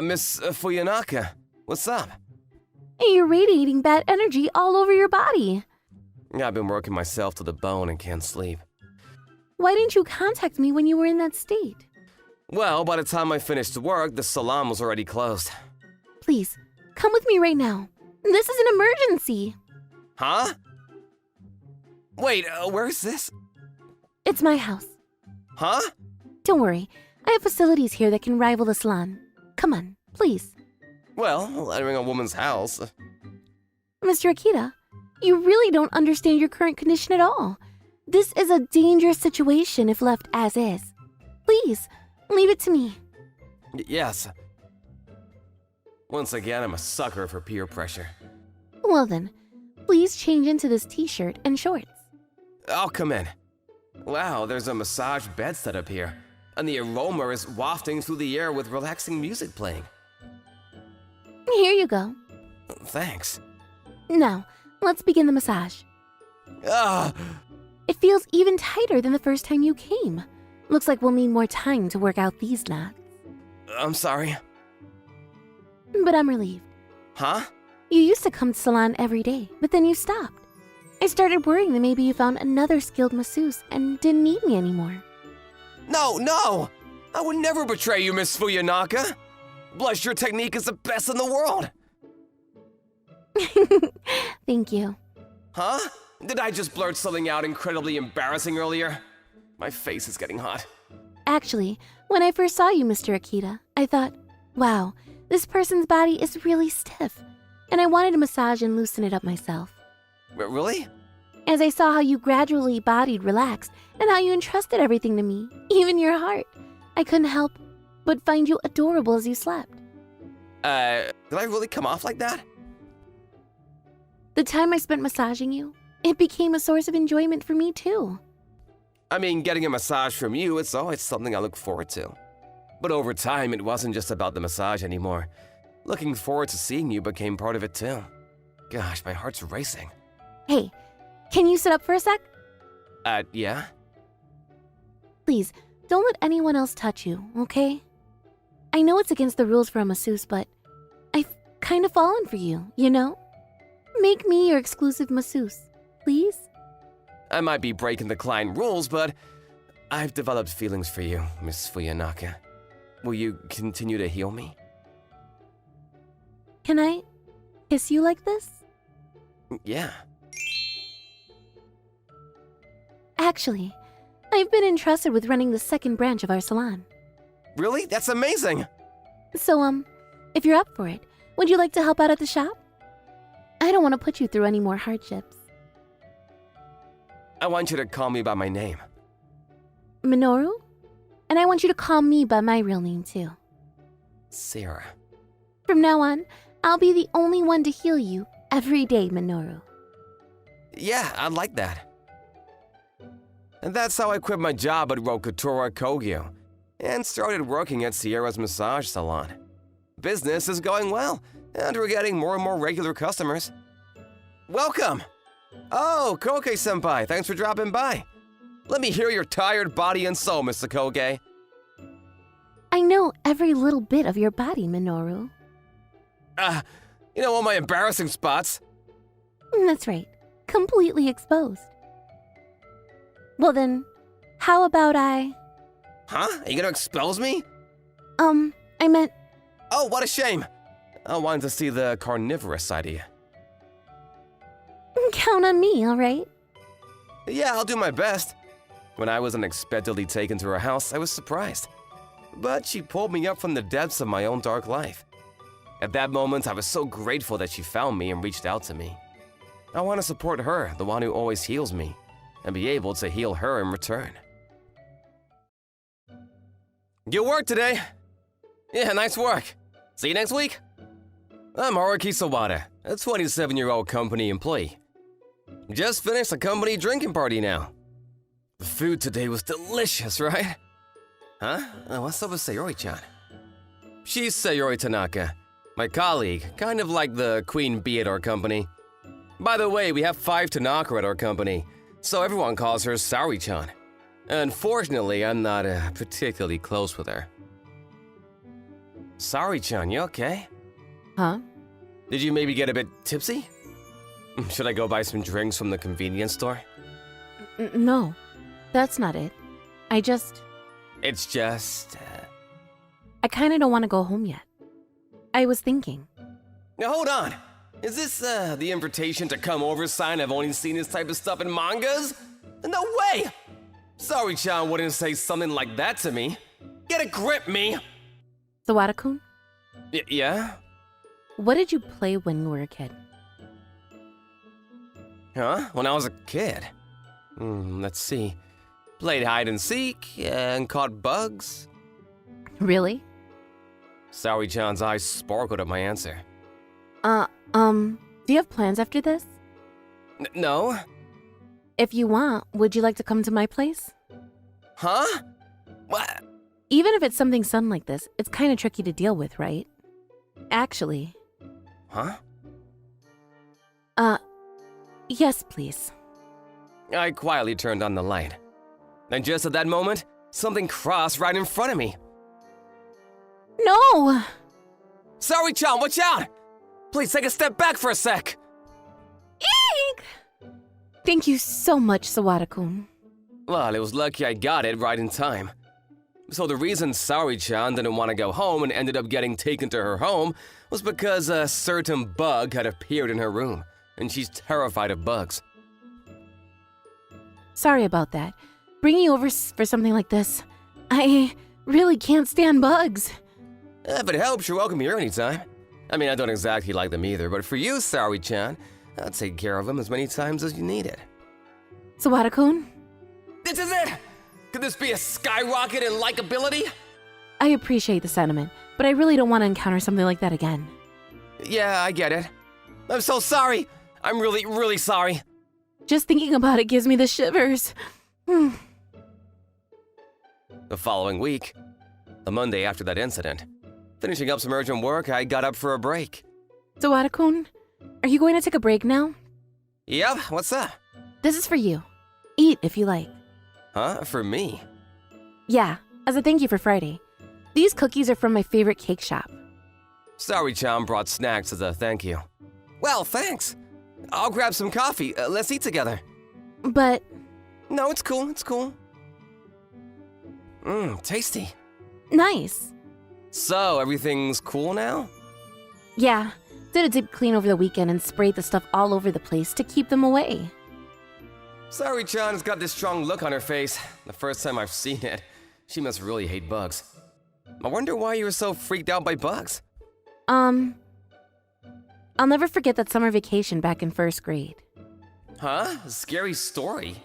[SPEAKER 1] Miss Fuyunaka, what's up?
[SPEAKER 2] You're radiating bad energy all over your body.
[SPEAKER 1] I've been working myself to the bone and can't sleep.
[SPEAKER 2] Why didn't you contact me when you were in that state?
[SPEAKER 1] Well, by the time I finished work, the salon was already closed.
[SPEAKER 2] Please, come with me right now. This is an emergency.
[SPEAKER 1] Huh? Wait, where's this?
[SPEAKER 2] It's my house.
[SPEAKER 1] Huh?
[SPEAKER 2] Don't worry, I have facilities here that can rival the salon. Come on, please.
[SPEAKER 1] Well, entering a woman's house.
[SPEAKER 2] Mr. Akita, you really don't understand your current condition at all. This is a dangerous situation if left as is. Please, leave it to me.
[SPEAKER 1] Yes. Once again, I'm a sucker for peer pressure.
[SPEAKER 2] Well then, please change into this t-shirt and shorts.
[SPEAKER 1] I'll come in. Wow, there's a massage bed set up here, and the aroma is wafting through the air with relaxing music playing.
[SPEAKER 2] Here you go.
[SPEAKER 1] Thanks.
[SPEAKER 2] Now, let's begin the massage.
[SPEAKER 1] Ah,
[SPEAKER 2] It feels even tighter than the first time you came. Looks like we'll need more time to work out these knots.
[SPEAKER 1] I'm sorry.
[SPEAKER 2] But I'm relieved.
[SPEAKER 1] Huh?
[SPEAKER 2] You used to come to salon every day, but then you stopped. I started worrying that maybe you found another skilled masseuse and didn't need me anymore.
[SPEAKER 1] No! I would never betray you, Miss Fuyanaka. Blush, your technique is the best in the world.
[SPEAKER 2] Thank you.
[SPEAKER 1] Huh? Did I just blurt something out incredibly embarrassing earlier? My face is getting hot.
[SPEAKER 2] Actually, when I first saw you, Mr. Akita, I thought, wow, this person's body is really stiff. And I wanted to massage and loosen it up myself.
[SPEAKER 1] Really?
[SPEAKER 2] As I saw how you gradually bodied relaxed and how you entrusted everything to me, even your heart, I couldn't help but find you adorable as you slept.
[SPEAKER 1] Did I really come off like that?
[SPEAKER 2] The time I spent massaging you, it became a source of enjoyment for me too.
[SPEAKER 1] I mean, getting a massage from you, it's always something I look forward to. But over time, it wasn't just about the massage anymore. Looking forward to seeing you became part of it too. Gosh, my heart's racing.
[SPEAKER 2] Hey, can you sit up for a sec?
[SPEAKER 1] Yeah?
[SPEAKER 2] Please, don't let anyone else touch you, okay? I know it's against the rules for a masseuse, but I've kind of fallen for you, you know? Make me your exclusive masseuse, please?
[SPEAKER 1] I might be breaking the client rules, but I've developed feelings for you, Miss Fuyanaka. Will you continue to heal me?
[SPEAKER 2] Can I kiss you like this?
[SPEAKER 1] Yeah.
[SPEAKER 2] Actually, I've been entrusted with running the second branch of our salon.
[SPEAKER 1] Really? That's amazing!
[SPEAKER 2] So, if you're up for it, would you like to help out at the shop? I don't want to put you through any more hardships.
[SPEAKER 1] I want you to call me by my name.
[SPEAKER 2] Minoru? And I want you to call me by my real name, too.
[SPEAKER 1] Sarah.
[SPEAKER 2] From now on, I'll be the only one to heal you every day, Minoru.
[SPEAKER 1] Yeah, I like that. And that's how I quit my job at Rokutora Kogyo and started working at Sierra's massage salon. Business is going well, and we're getting more and more regular customers. Welcome! Oh, Koge-senpai, thanks for dropping by. Let me hear your tired body and soul, Mr. Koge.
[SPEAKER 2] I know every little bit of your body, Minoru.
[SPEAKER 1] You know all my embarrassing spots.
[SPEAKER 2] That's right. Completely exposed. Well then, how about I...
[SPEAKER 1] Huh? Are you gonna expose me?
[SPEAKER 2] I meant...
[SPEAKER 1] Oh, what a shame. I wanted to see the carnivorous side of you.
[SPEAKER 2] Count on me, alright?
[SPEAKER 1] Yeah, I'll do my best. When I was unexpectedly taken to her house, I was surprised. But she pulled me up from the depths of my own dark life. At that moment, I was so grateful that she found me and reached out to me. I want to support her, the one who always heals me, and be able to heal her in return. Good work today. Yeah, nice work. See you next week. I'm Haruki Sawada, a 27-year-old company employee. Just finished a company drinking party now. The food today was delicious, right? Huh? What's up with Sayori-chan? She's Sayori Tanaka, my colleague, kind of like the queen bee at our company. By the way, we have 5 Tanaka at our company, so everyone calls her Saori-chan. Unfortunately, I'm not particularly close with her. Saori-chan, you okay?
[SPEAKER 3] Huh?
[SPEAKER 1] Did you maybe get a bit tipsy? Should I go buy some drinks from the convenience store?
[SPEAKER 2] No, that's not it.
[SPEAKER 1] It's just...
[SPEAKER 2] I kinda don't want to go home yet. I was thinking,
[SPEAKER 1] Now hold on. Is this, the invitation to come over sign I've only seen this type of stuff in mangas? No way! Sari-chan wouldn't say something like that to me. Get a grip, me!
[SPEAKER 2] Sawada-kun,
[SPEAKER 1] Yeah?
[SPEAKER 2] what did you play when you were a kid?
[SPEAKER 1] Huh? When I was a kid? Let's see. Played hide and seek and caught bugs.
[SPEAKER 2] Really?
[SPEAKER 1] Sari-chan's eyes sparkled at my answer.
[SPEAKER 2] Do you have plans after this?
[SPEAKER 1] No?
[SPEAKER 2] If you want, would you like to come to my place?
[SPEAKER 1] Huh? What?
[SPEAKER 2] Even if it's something sudden like this, it's kind of tricky to deal with, right? Actually.
[SPEAKER 1] Huh?
[SPEAKER 2] Yes, please.
[SPEAKER 1] I quietly turned on the light. And just at that moment, something crossed right in front of me.
[SPEAKER 2] No!
[SPEAKER 1] Sari-chan, watch out! Please take a step back for a sec!
[SPEAKER 2] Eek! Thank you so much, Sawada-kun.
[SPEAKER 1] Well, it was lucky I got it right in time. So the reason Sari-chan didn't want to go home and ended up getting taken to her home was because a certain bug had appeared in her room, and she's terrified of bugs.
[SPEAKER 2] Sorry about that. Bringing you over for something like this, I really can't stand bugs.
[SPEAKER 1] If it helps, you're welcome here anytime. I mean, I don't exactly like them either, but for you, Sari-chan, I'll take care of them as many times as you need it.
[SPEAKER 2] Sawada-kun,
[SPEAKER 1] This is it! Could this be a skyrocket in likability?
[SPEAKER 2] I appreciate the sentiment, but I really don't want to encounter something like that again.
[SPEAKER 1] Yeah, I get it. I'm so sorry. I'm really, really sorry.
[SPEAKER 2] Just thinking about it gives me the shivers.
[SPEAKER 1] The following week, the Monday after that incident, finishing up some urgent work, I got up for a break.
[SPEAKER 2] Sawada-kun, are you going to take a break now?
[SPEAKER 1] Yep, what's up?
[SPEAKER 2] This is for you. Eat if you like.
[SPEAKER 1] Huh? For me?
[SPEAKER 2] Yeah, as a thank you for Friday. These cookies are from my favorite cake shop.
[SPEAKER 1] Sari-chan brought snacks as a thank you. Well, thanks. I'll grab some coffee. Let's eat together.
[SPEAKER 2] But
[SPEAKER 1] No, it's cool, it's cool. Tasty.
[SPEAKER 2] nice.
[SPEAKER 1] So, everything's cool now?
[SPEAKER 2] Yeah, did a deep clean over the weekend and sprayed the stuff all over the place to keep them away.
[SPEAKER 1] Sari-chan's got this strong look on her face. The first time I've seen it. She must really hate bugs. I wonder why you were so freaked out by bugs.
[SPEAKER 2] I'll never forget that summer vacation back in first grade.
[SPEAKER 1] Huh? Scary story.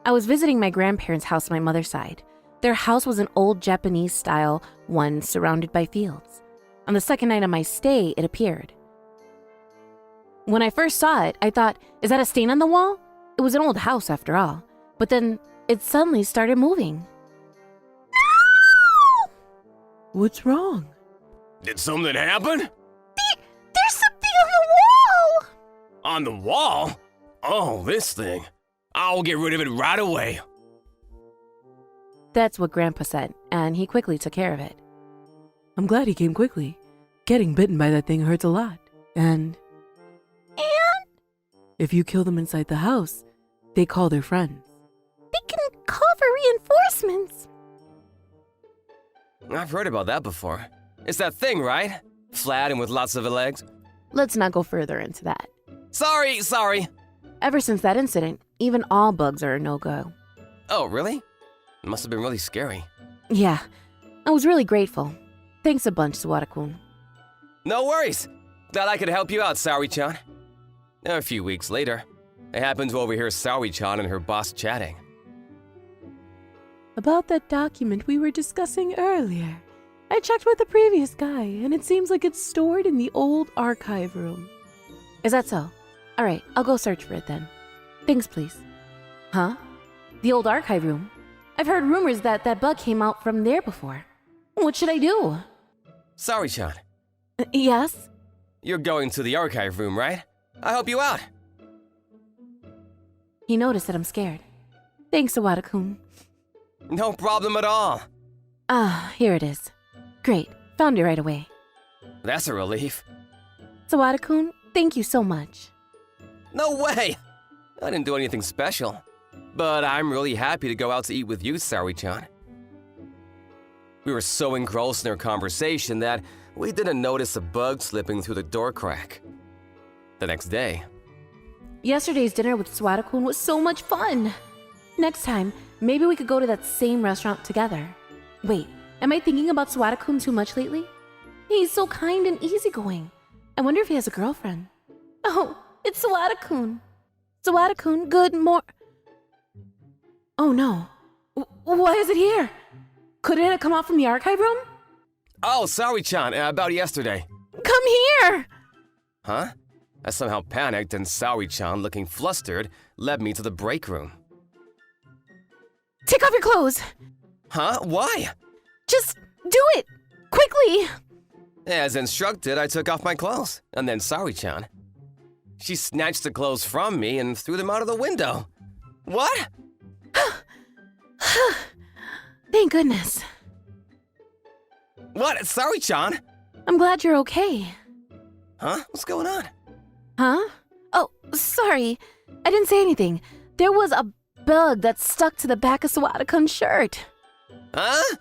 [SPEAKER 2] I was visiting my grandparents' house on my mother's side. Their house was an old Japanese-style one surrounded by fields. On the second night of my stay, it appeared. When I first saw it, I thought, is that a stain on the wall? It was an old house after all. But then it suddenly started moving.
[SPEAKER 3] What's wrong?
[SPEAKER 1] Did something happen?
[SPEAKER 2] There's something on the wall!
[SPEAKER 1] On the wall? Oh, this thing. I'll get rid of it right away.
[SPEAKER 2] That's what Grandpa said, and he quickly took care of it.
[SPEAKER 3] I'm glad he came quickly. Getting bitten by that thing hurts a lot. And if you kill them inside the house, they call their friends.
[SPEAKER 2] They can call for reinforcements.
[SPEAKER 1] I've heard about that before. It's that thing, right? Flat and with lots of legs?
[SPEAKER 2] Let's not go further into that.
[SPEAKER 1] Sorry.
[SPEAKER 2] Ever since that incident, even all bugs are a no-go.
[SPEAKER 1] Oh, really? It must have been really scary.
[SPEAKER 2] Yeah, I was really grateful. Thanks a bunch, Sawada-kun.
[SPEAKER 1] No worries. Glad I could help you out, Sari-chan. A few weeks later, I happened to overhear Sari-chan and her boss chatting.
[SPEAKER 3] About that document we were discussing earlier. I checked with the previous guy, and it seems like it's stored in the old archive room.
[SPEAKER 2] Is that so? All right, I'll go search for it then. Thanks, please. Huh? The old archive room? I've heard rumors that that bug came out from there before. What should I do?
[SPEAKER 1] Sari-chan,
[SPEAKER 2] Yes?
[SPEAKER 1] you're going to the archive room, right? I'll help you out.
[SPEAKER 2] He noticed that I'm scared. Thanks, Sawada-kun.
[SPEAKER 1] No problem at all.
[SPEAKER 2] Here it is. Great, found it right away.
[SPEAKER 1] That's a relief.
[SPEAKER 2] Sawada-kun, thank you so much.
[SPEAKER 1] No way! I didn't do anything special. But I'm really happy to go out to eat with you, Sari-chan. We were so engrossed in our conversation that we didn't notice a bug slipping through the door crack. The next day,
[SPEAKER 2] Yesterday's dinner with Sawada-kun was so much fun. Next time, maybe we could go to that same restaurant together. Wait, am I thinking about Sawada-kun too much lately? He's so kind and easygoing. I wonder if he has a girlfriend. Oh, it's Sawada-kun. Sawada-kun, good Oh no. Why is it here? Couldn't it come out from the archive room?
[SPEAKER 1] Oh, Saori-chan, about yesterday.
[SPEAKER 2] Come here!
[SPEAKER 1] Huh? I somehow panicked and Saori-chan, looking flustered, led me to the break room.
[SPEAKER 2] Take off your clothes!
[SPEAKER 1] Huh? Why?
[SPEAKER 2] Just do it! Quickly!
[SPEAKER 1] As instructed, I took off my clothes, and then Saori-chan. She snatched the clothes from me and threw them out of the window. What?
[SPEAKER 2] Thank goodness.
[SPEAKER 1] What? Saori-chan?
[SPEAKER 2] I'm glad you're okay.
[SPEAKER 1] Huh? What's going on?
[SPEAKER 2] Huh? Oh, sorry. I didn't say anything. There was a bug that stuck to the back of Sawada-kun's shirt.
[SPEAKER 1] Huh?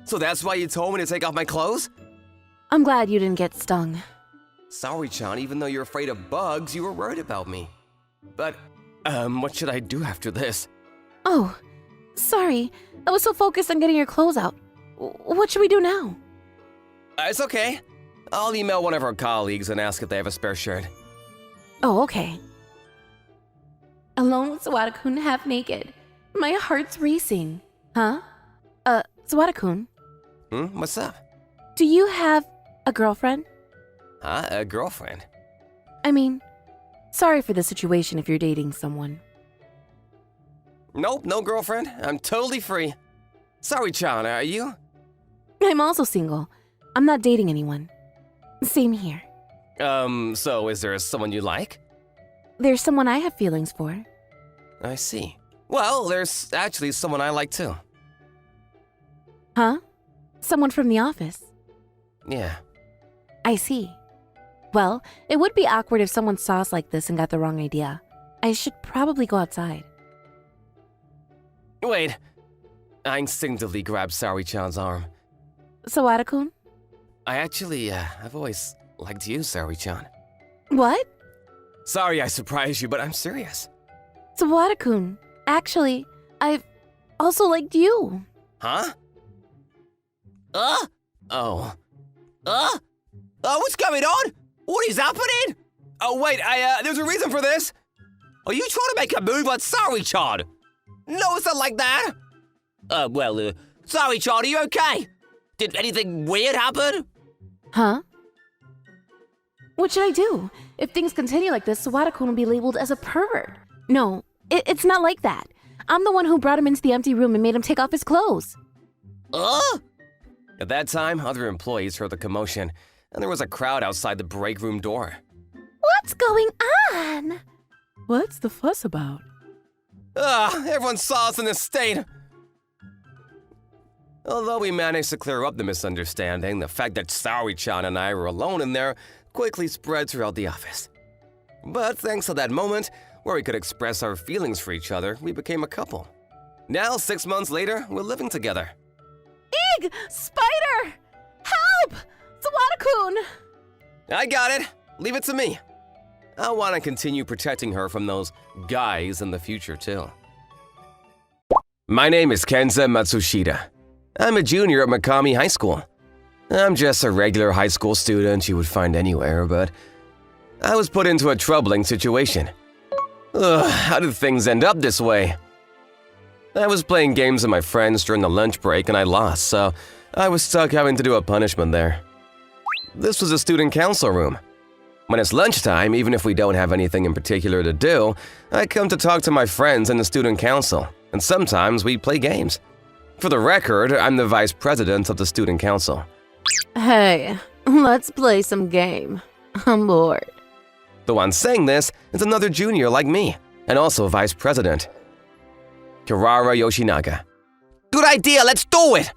[SPEAKER 1] So that's why you told me to take off my clothes?
[SPEAKER 2] I'm glad you didn't get stung.
[SPEAKER 1] Saori-chan, even though you're afraid of bugs, you were worried about me. But, what should I do after this?
[SPEAKER 2] Oh, sorry. I was so focused on getting your clothes out. What should we do now?
[SPEAKER 1] It's okay. I'll email one of our colleagues and ask if they have a spare shirt.
[SPEAKER 2] Oh, okay. Alone with Sawada-kun, half naked. My heart's racing. Huh? Sawada-kun,
[SPEAKER 1] What's up?
[SPEAKER 2] do you have a girlfriend?
[SPEAKER 1] Huh? A girlfriend?
[SPEAKER 2] I mean, sorry for the situation if you're dating someone.
[SPEAKER 1] Nope, no girlfriend. I'm totally free. Saori-chan, are you?
[SPEAKER 2] I'm also single. I'm not dating anyone. Same here.
[SPEAKER 1] So is there someone you like?
[SPEAKER 2] There's someone I have feelings for.
[SPEAKER 1] I see. Well, there's actually someone I like too.
[SPEAKER 2] Huh? Someone from the office.
[SPEAKER 1] Yeah.
[SPEAKER 2] I see. Well, it would be awkward if someone saw us like this and got the wrong idea. I should probably go outside.
[SPEAKER 1] Wait. I instinctively grabbed Saori-chan's arm.
[SPEAKER 2] Sawada-kun?
[SPEAKER 1] I've always liked you, Saori-chan.
[SPEAKER 2] What?
[SPEAKER 1] Sorry I surprised you, but I'm serious.
[SPEAKER 2] Sawada-kun. Actually, I've also liked you.
[SPEAKER 1] Huh? Oh, what's going on? What is happening? Oh, wait, there's a reason for this. Are you trying to make a move on Saori-chan? No, it's not like that. Saori-chan, are you okay? Did anything weird happen?
[SPEAKER 2] Huh? What should I do? If things continue like this, Sawada-kun will be labeled as a pervert. No, it's not like that. I'm the one who brought him into the empty room and made him take off his clothes.
[SPEAKER 1] At that time, other employees heard the commotion, and there was a crowd outside the break room door.
[SPEAKER 2] What's going on?
[SPEAKER 3] What's the fuss about?
[SPEAKER 1] Everyone saw us in this state. Although we managed to clear up the misunderstanding, the fact that Saori-chan and I were alone in there quickly spread throughout the office. But thanks to that moment, where we could express our feelings for each other, we became a couple. Now, 6 months later, we're living together.
[SPEAKER 2] Eeg! Spider! Help! Sawada-kun!
[SPEAKER 1] I got it. Leave it to me. I want to continue protecting her from those guys in the future, too. My name is Kenza Matsushita. I'm a junior at Makami High School. I'm just a regular high school student you would find anywhere, but I was put into a troubling situation. How did things end up this way? I was playing games with my friends during the lunch break and I lost, so I was stuck having to do a punishment there. This was a student council room. When it's lunchtime, even if we don't have anything in particular to do, I come to talk to my friends in the student council, and sometimes we play games. For the record, I'm the vice president of the student council.
[SPEAKER 2] Hey, let's play some game. I'm bored.
[SPEAKER 1] The one saying this is another junior like me, and also vice president. Kirara Yoshinaga. Good idea, let's do it!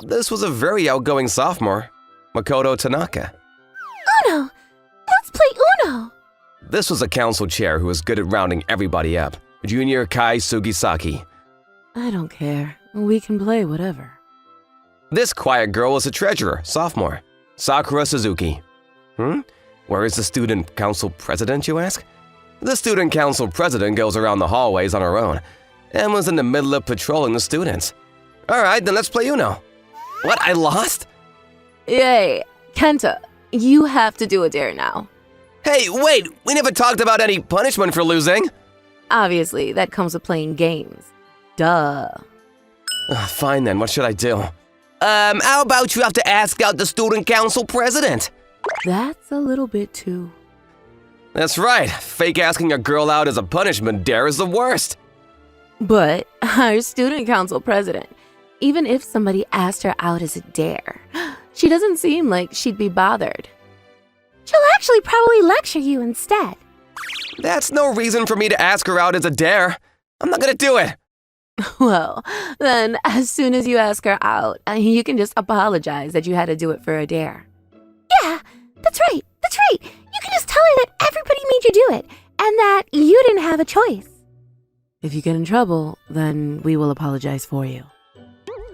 [SPEAKER 1] This was a very outgoing sophomore, Makoto Tanaka.
[SPEAKER 2] Uno! Let's play Uno!
[SPEAKER 1] This was a council chair who was good at rounding everybody up, Junior Kai Sugisaki.
[SPEAKER 3] I don't care. We can play whatever.
[SPEAKER 1] This quiet girl was a treasurer, sophomore, Sakura Suzuki. Where is the student council president, you ask? The student council president goes around the hallways on her own and was in the middle of patrolling the students. Alright, then let's play Uno. What, I lost?
[SPEAKER 3] Yay. Kenta, you have to do a dare now.
[SPEAKER 1] Hey, wait, we never talked about any punishment for losing.
[SPEAKER 3] Obviously, that comes with playing games. Duh.
[SPEAKER 1] Fine then, what should I do? How about you have to ask out the student council president?
[SPEAKER 3] That's a little bit too.
[SPEAKER 1] That's right, fake asking a girl out as a punishment dare is the worst.
[SPEAKER 3] But our student council president, even if somebody asked her out as a dare, she doesn't seem like she'd be bothered.
[SPEAKER 2] She'll actually probably lecture you instead.
[SPEAKER 1] That's no reason for me to ask her out as a dare. I'm not gonna do it.
[SPEAKER 3] Well, then as soon as you ask her out, you can just apologize that you had to do it for a dare.
[SPEAKER 2] Yeah, that's right. You can just tell her that everybody made you do it, and that you didn't have a choice.
[SPEAKER 3] If you get in trouble, then we will apologize for you.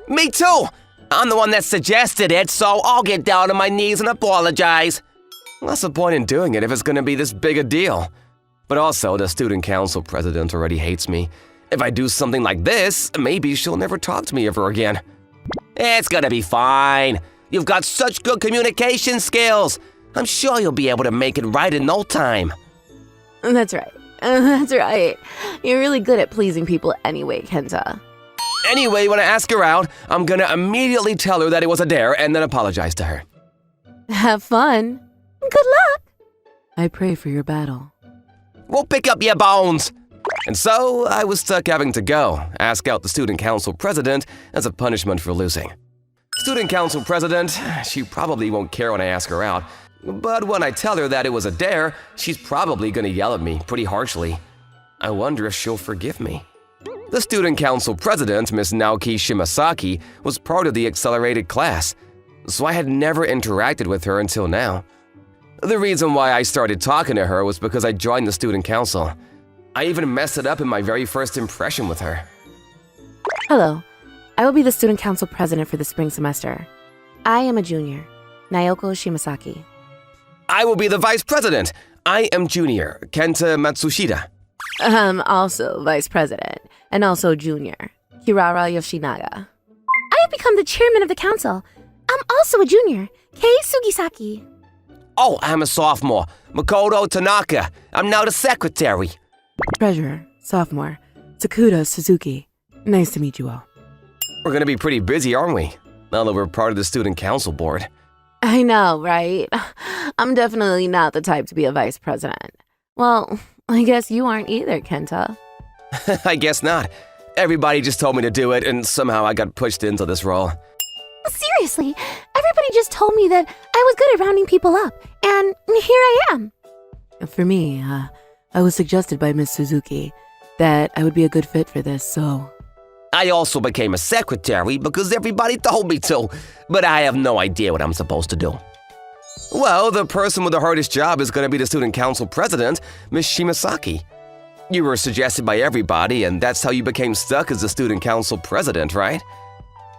[SPEAKER 1] Me too! I'm the one that suggested it, so I'll get down on my knees and apologize. What's the point in doing it if it's gonna be this big a deal? But also, the student council president already hates me. If I do something like this, maybe she'll never talk to me ever again. It's gonna be fine. You've got such good communication skills. I'm sure you'll be able to make it right in no time.
[SPEAKER 3] That's right. That's right. You're really good at pleasing people anyway, Kenta.
[SPEAKER 1] Anyway, when I ask her out, I'm gonna immediately tell her that it was a dare and then apologize to her.
[SPEAKER 3] Have fun.
[SPEAKER 2] Good luck.
[SPEAKER 3] I pray for your battle.
[SPEAKER 1] We'll pick up your bones. And so, I was stuck having to go, ask out the student council president as a punishment for losing. Student council president, she probably won't care when I ask her out, but when I tell her that it was a dare, she's probably gonna yell at me pretty harshly. I wonder if she'll forgive me. The student council president, Miss Naoki Shimasaki, was part of the accelerated class, so I had never interacted with her until now. The reason why I started talking to her was because I joined the student council. I even messed it up in my very first impression with her.
[SPEAKER 2] Hello. I will be the student council president for the spring semester. I am a junior, Naoko Shimasaki.
[SPEAKER 1] I will be the vice president. I am junior, Kenta Matsushita.
[SPEAKER 3] Also vice president, and also junior, Kirara Yoshinaga.
[SPEAKER 2] I have become the chairman of the council. I'm also a junior, Kei Sugisaki.
[SPEAKER 1] Oh, I'm a sophomore, Makoto Tanaka. I'm now the secretary.
[SPEAKER 3] Treasurer, sophomore, Sakuda Suzuki. Nice to meet you all.
[SPEAKER 1] We're gonna be pretty busy, aren't we? Now that we're part of the student council board.
[SPEAKER 3] I know, right? I'm definitely not the type to be a vice president. Well, I guess you aren't either, Kenta.
[SPEAKER 1] I guess not. Everybody just told me to do it, and somehow I got pushed into this role.
[SPEAKER 2] Seriously, everybody just told me that I was good at rounding people up, and here I am.
[SPEAKER 3] For me, I was suggested by Miss Suzuki that I would be a good fit for this, so...
[SPEAKER 1] I also became a secretary because everybody told me to, but I have no idea what I'm supposed to do. Well, the person with the hardest job is going to be the student council president, Miss Shimasaki. You were suggested by everybody, and that's how you became stuck as the student council president, right?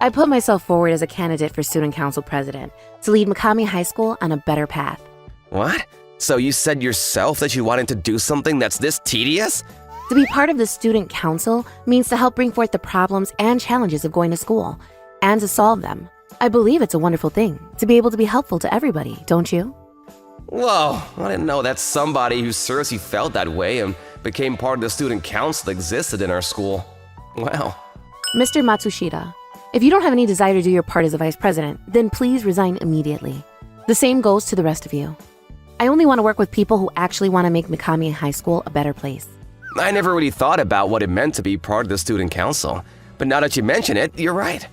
[SPEAKER 2] I put myself forward as a candidate for student council president to lead Mikami High School on a better path.
[SPEAKER 1] What? So you said yourself that you wanted to do something that's this tedious?
[SPEAKER 2] To be part of the student council means to help bring forth the problems and challenges of going to school, and to solve them. I believe it's a wonderful thing to be able to be helpful to everybody, don't you?
[SPEAKER 1] Whoa, I didn't know that somebody who seriously felt that way and became part of the student council existed in our school. Wow.
[SPEAKER 2] Mr. Matsushita, if you don't have any desire to do your part as a vice president, then please resign immediately. The same goes to the rest of you. I only want to work with people who actually want to make Mikami High School a better place.
[SPEAKER 1] I never really thought about what it meant to be part of the student council, but now that you mention it, you're right.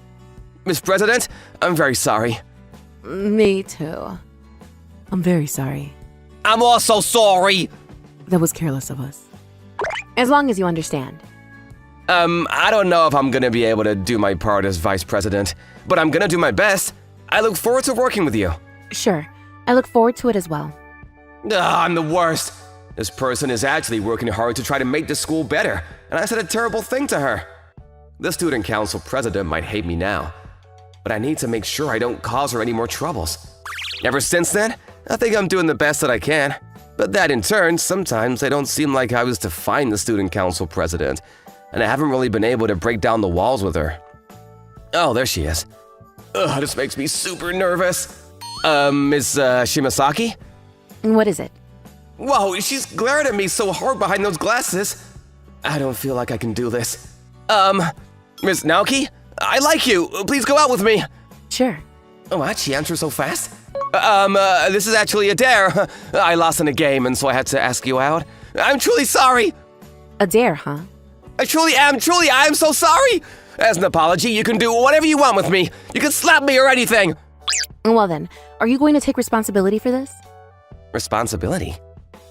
[SPEAKER 1] Miss President, I'm very sorry.
[SPEAKER 3] Me too. I'm very sorry.
[SPEAKER 1] I'm also sorry!
[SPEAKER 3] That was careless of us.
[SPEAKER 2] As long as you understand.
[SPEAKER 1] I don't know if I'm gonna be able to do my part as vice president, but I'm gonna do my best. I look forward to working with you.
[SPEAKER 2] Sure, I look forward to it as well.
[SPEAKER 1] I'm the worst. This person is actually working hard to try to make the school better, and I said a terrible thing to her. The student council president might hate me now, but I need to make sure I don't cause her any more troubles. Ever since then, I think I'm doing the best that I can. But that in turn, sometimes I don't seem like I was to find the student council president, and I haven't really been able to break down the walls with her. Oh, there she is. Ugh, this makes me super nervous. Miss Shimasaki?
[SPEAKER 2] What is it?
[SPEAKER 1] Whoa, she's glaring at me so hard behind those glasses. I don't feel like I can do this. Miss Naoki? I like you. Please go out with me.
[SPEAKER 2] Sure.
[SPEAKER 1] Oh, what? She answers so fast? This is actually a dare. I lost in a game, and so I had to ask you out. I'm truly sorry.
[SPEAKER 2] A dare, huh?
[SPEAKER 1] I am so sorry. As an apology, you can do whatever you want with me. You can slap me or anything.
[SPEAKER 2] Well then, are you going to take responsibility for this?
[SPEAKER 1] Responsibility?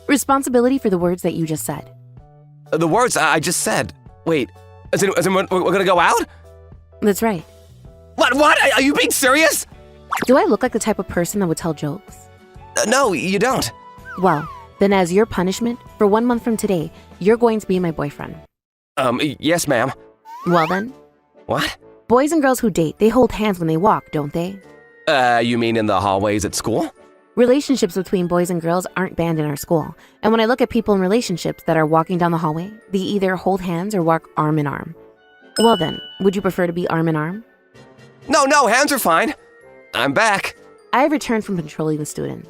[SPEAKER 2] Responsibility for the words that you just said.
[SPEAKER 1] The words I just said. Wait, as in we're gonna go out?
[SPEAKER 2] That's right.
[SPEAKER 1] What? Are you being serious?
[SPEAKER 2] Do I look like the type of person that would tell jokes?
[SPEAKER 1] No, you don't.
[SPEAKER 2] Well, then as your punishment, for 1 month from today, you're going to be my boyfriend.
[SPEAKER 1] Yes, ma'am.
[SPEAKER 2] Well then.
[SPEAKER 1] What?
[SPEAKER 2] Boys and girls who date, they hold hands when they walk, don't they?
[SPEAKER 1] You mean in the hallways at school?
[SPEAKER 2] Relationships between boys and girls aren't banned in our school. And when I look at people in relationships that are walking down the hallway, they either hold hands or walk arm in arm. Well then, would you prefer to be arm in arm?
[SPEAKER 1] No, hands are fine. I'm back.
[SPEAKER 2] I have returned from patrolling the students.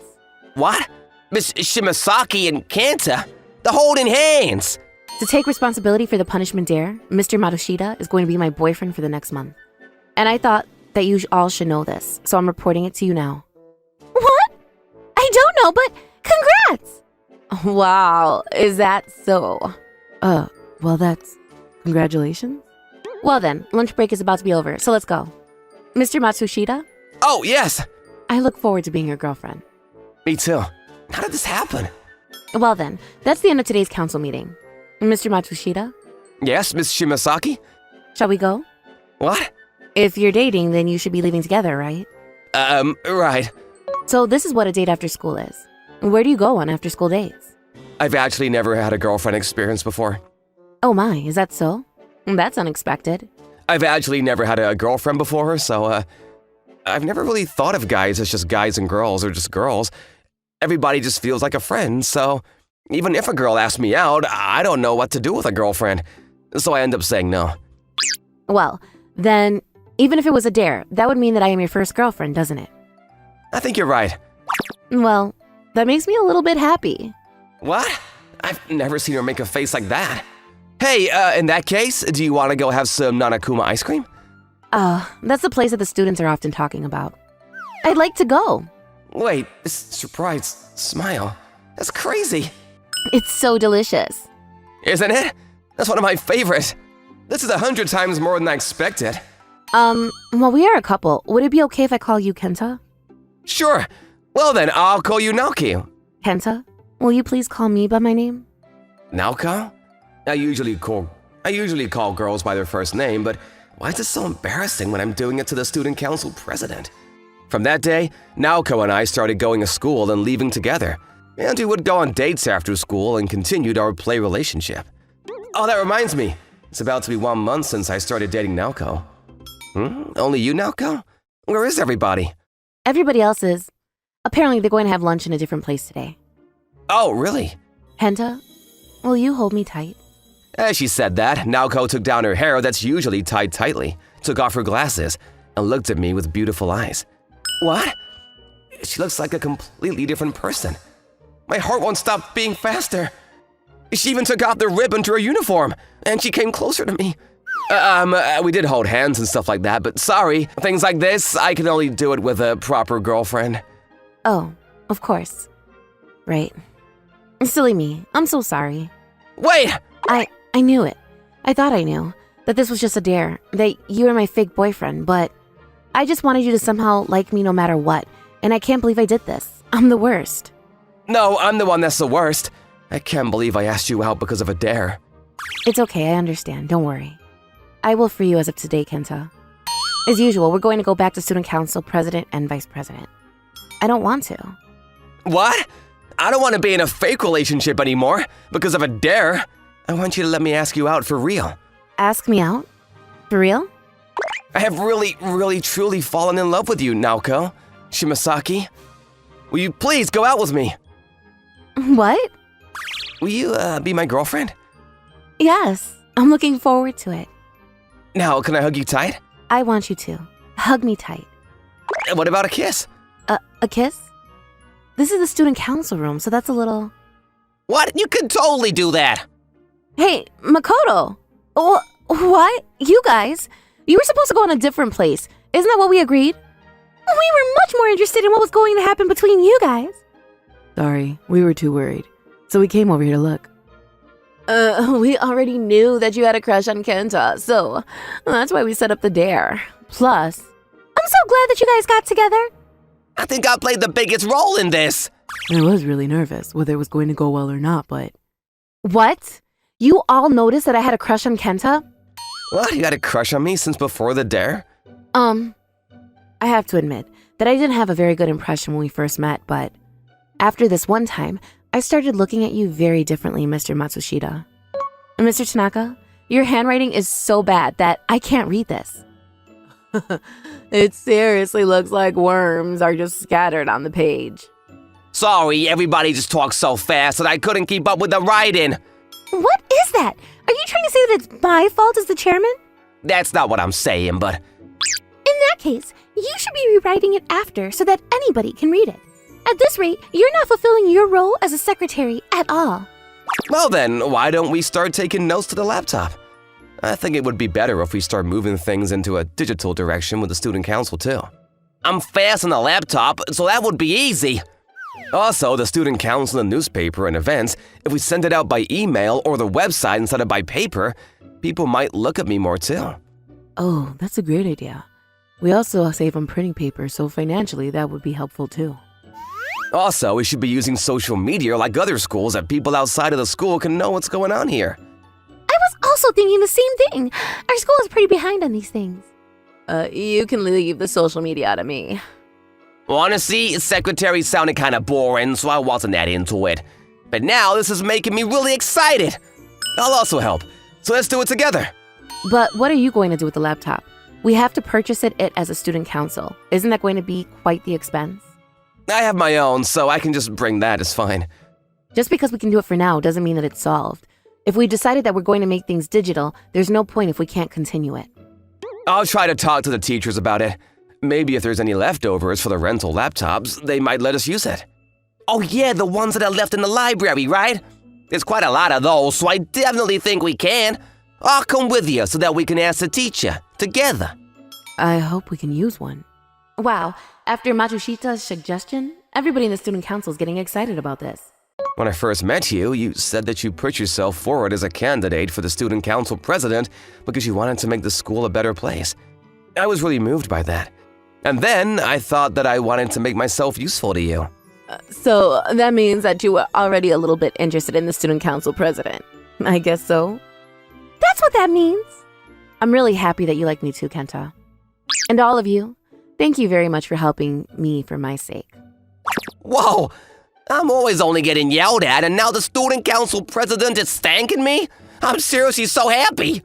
[SPEAKER 1] What? Miss Shimasaki and Kanta? The holding hands.
[SPEAKER 2] To take responsibility for the punishment dare, Mr. Matsushita is going to be my boyfriend for the next month. And I thought that you all should know this, so I'm reporting it to you now. What? I don't know, but congrats! Wow, is that so? Well that's... Congratulations? Well then, lunch break is about to be over, so let's go. Mr. Matsushita?
[SPEAKER 1] Oh, yes!
[SPEAKER 2] I look forward to being your girlfriend.
[SPEAKER 1] Me too. How did this happen?
[SPEAKER 2] Well then, that's the end of today's council meeting. Mr. Matsushita?
[SPEAKER 1] Yes, Miss Shimasaki?
[SPEAKER 2] Shall we go?
[SPEAKER 1] What?
[SPEAKER 2] If you're dating, then you should be leaving together, right?
[SPEAKER 1] Right.
[SPEAKER 2] So this is what a date after school is. Where do you go on after school dates?
[SPEAKER 1] I've actually never had a girlfriend experience before.
[SPEAKER 2] Oh my, is that so? That's unexpected.
[SPEAKER 1] I've actually never had a girlfriend before, so, I've never really thought of guys as just guys and girls or just girls. Everybody just feels like a friend, so even if a girl asks me out, I don't know what to do with a girlfriend. So I end up saying no.
[SPEAKER 2] Well, then, even if it was a dare, that would mean that I am your first girlfriend, doesn't it?
[SPEAKER 1] I think you're right.
[SPEAKER 2] Well, that makes me a little bit happy.
[SPEAKER 1] What? I've never seen her make a face like that. Hey, in that case, do you want to go have some NanaKuma ice cream?
[SPEAKER 2] That's the place that the students are often talking about. I'd like to go.
[SPEAKER 1] Wait, this surprised smile. That's crazy.
[SPEAKER 2] It's so delicious.
[SPEAKER 1] Isn't it? That's one of my favorites. This is 100 times more than I expected.
[SPEAKER 2] Well, we are a couple. Would it be okay if I call you Kenta?
[SPEAKER 1] Sure. Well then, I'll call you Naoki.
[SPEAKER 2] Kenta, will you please call me by my name?
[SPEAKER 1] Naoko? I usually call girls by their first name, but why is it so embarrassing when I'm doing it to the student council president? From that day, Naoko and I started going to school and leaving together, and we would go on dates after school and continued our play relationship. Oh, that reminds me. It's about to be 1 month since I started dating Naoko. Only you, Naoko? Where is everybody?
[SPEAKER 2] Everybody else is. Apparently they're going to have lunch in a different place today.
[SPEAKER 1] Oh, really?
[SPEAKER 2] Kenta, will you hold me tight?
[SPEAKER 1] As she said that, Naoko took down her hair that's usually tied tightly, took off her glasses, and looked at me with beautiful eyes. What? She looks like a completely different person. My heart won't stop beating faster. She even took off the ribbon to her uniform, and she came closer to me. We did hold hands and stuff like that, but sorry, things like this, I can only do it with a proper girlfriend.
[SPEAKER 2] Oh, of course. Right. Silly me. I'm so sorry.
[SPEAKER 1] Wait!
[SPEAKER 2] I knew it. I thought I knew. That this was just a dare. That you were my fake boyfriend, but I just wanted you to somehow like me no matter what. And I can't believe I did this. I'm the worst.
[SPEAKER 1] No, I'm the one that's the worst. I can't believe I asked you out because of a dare.
[SPEAKER 2] It's okay, I understand. Don't worry. I will free you as of today, Kenta. As usual, we're going to go back to student council president and vice president. I don't want to.
[SPEAKER 1] What? I don't want to be in a fake relationship anymore because of a dare. I want you to let me ask you out for real.
[SPEAKER 2] Ask me out? For real?
[SPEAKER 1] I have really, truly fallen in love with you, Naoko. Shimasaki. Will you please go out with me?
[SPEAKER 2] What?
[SPEAKER 1] Will you be my girlfriend?
[SPEAKER 2] Yes, I'm looking forward to it.
[SPEAKER 1] Now, can I hug you tight?
[SPEAKER 2] I want you to. Hug me tight.
[SPEAKER 1] And what about a kiss?
[SPEAKER 2] A kiss? This is the student council room, so that's a little...
[SPEAKER 1] What? You can totally do that!
[SPEAKER 2] Hey, Makoto! What? You guys? You were supposed to go in a different place. Isn't that what we agreed? We were much more interested in what was going to happen between you guys.
[SPEAKER 3] Sorry, we were too worried. So we came over here to look. We already knew that you had a crush on Kenta, so that's why we set up the dare. Plus,
[SPEAKER 2] I'm so glad that you guys got together.
[SPEAKER 1] I think I played the biggest role in this.
[SPEAKER 3] I was really nervous whether it was going to go well or not, but...
[SPEAKER 2] What? You all noticed that I had a crush on Kenta?
[SPEAKER 1] What? You had a crush on me since before the dare?
[SPEAKER 2] I have to admit that I didn't have a very good impression when we first met, but after this one time, I started looking at you very differently, Mr. Matsushita. And Mr. Tanaka, your handwriting is so bad that I can't read this.
[SPEAKER 3] It seriously looks like worms are just scattered on the page.
[SPEAKER 1] Sorry, everybody just talks so fast that I couldn't keep up with the writing.
[SPEAKER 2] What is that? Are you trying to say that it's my fault as the chairman?
[SPEAKER 1] That's not what I'm saying, but...
[SPEAKER 2] In that case, you should be rewriting it after so that anybody can read it. At this rate, you're not fulfilling your role as a secretary at all.
[SPEAKER 1] Well then, why don't we start taking notes to the laptop? I think it would be better if we start moving things into a digital direction with the student council too. I'm fast on the laptop, so that would be easy. Also, the student council and newspaper and events, if we send it out by email or the website instead of by paper, people might look at me more too.
[SPEAKER 3] Oh, that's a great idea. We also save on printing paper, so financially that would be helpful too.
[SPEAKER 1] Also, we should be using social media like other schools that people outside of the school can know what's going on here.
[SPEAKER 2] I was also thinking the same thing. Our school is pretty behind on these things.
[SPEAKER 3] You can leave the social media out of me.
[SPEAKER 1] Honestly, secretary sounded kind of boring, so I wasn't that into it. But now this is making me really excited. I'll also help, so let's do it together.
[SPEAKER 2] But what are you going to do with the laptop? We have to purchase it as a student council. Isn't that going to be quite the expense?
[SPEAKER 1] I have my own, so I can just bring that, it's fine.
[SPEAKER 2] Just because we can do it for now doesn't mean that it's solved. If we decided that we're going to make things digital, there's no point if we can't continue it.
[SPEAKER 1] I'll try to talk to the teachers about it. Maybe if there's any leftovers for the rental laptops, they might let us use it. Oh yeah, the ones that are left in the library, right? There's quite a lot of those, so I definitely think we can. I'll come with you so that we can ask the teacher, together.
[SPEAKER 3] I hope we can use one.
[SPEAKER 2] Wow, after Matsushita's suggestion, everybody in the student council is getting excited about this.
[SPEAKER 1] When I first met you, you said that you put yourself forward as a candidate for the student council president because you wanted to make the school a better place. I was really moved by that. And then I thought that I wanted to make myself useful to you.
[SPEAKER 3] So that means that you were already a little bit interested in the student council president. I guess so.
[SPEAKER 2] That's what that means. I'm really happy that you like me too, Kenta. And all of you, thank you very much for helping me for my sake.
[SPEAKER 1] Whoa! I'm always only getting yelled at, and now the student council president is thanking me? I'm seriously so happy!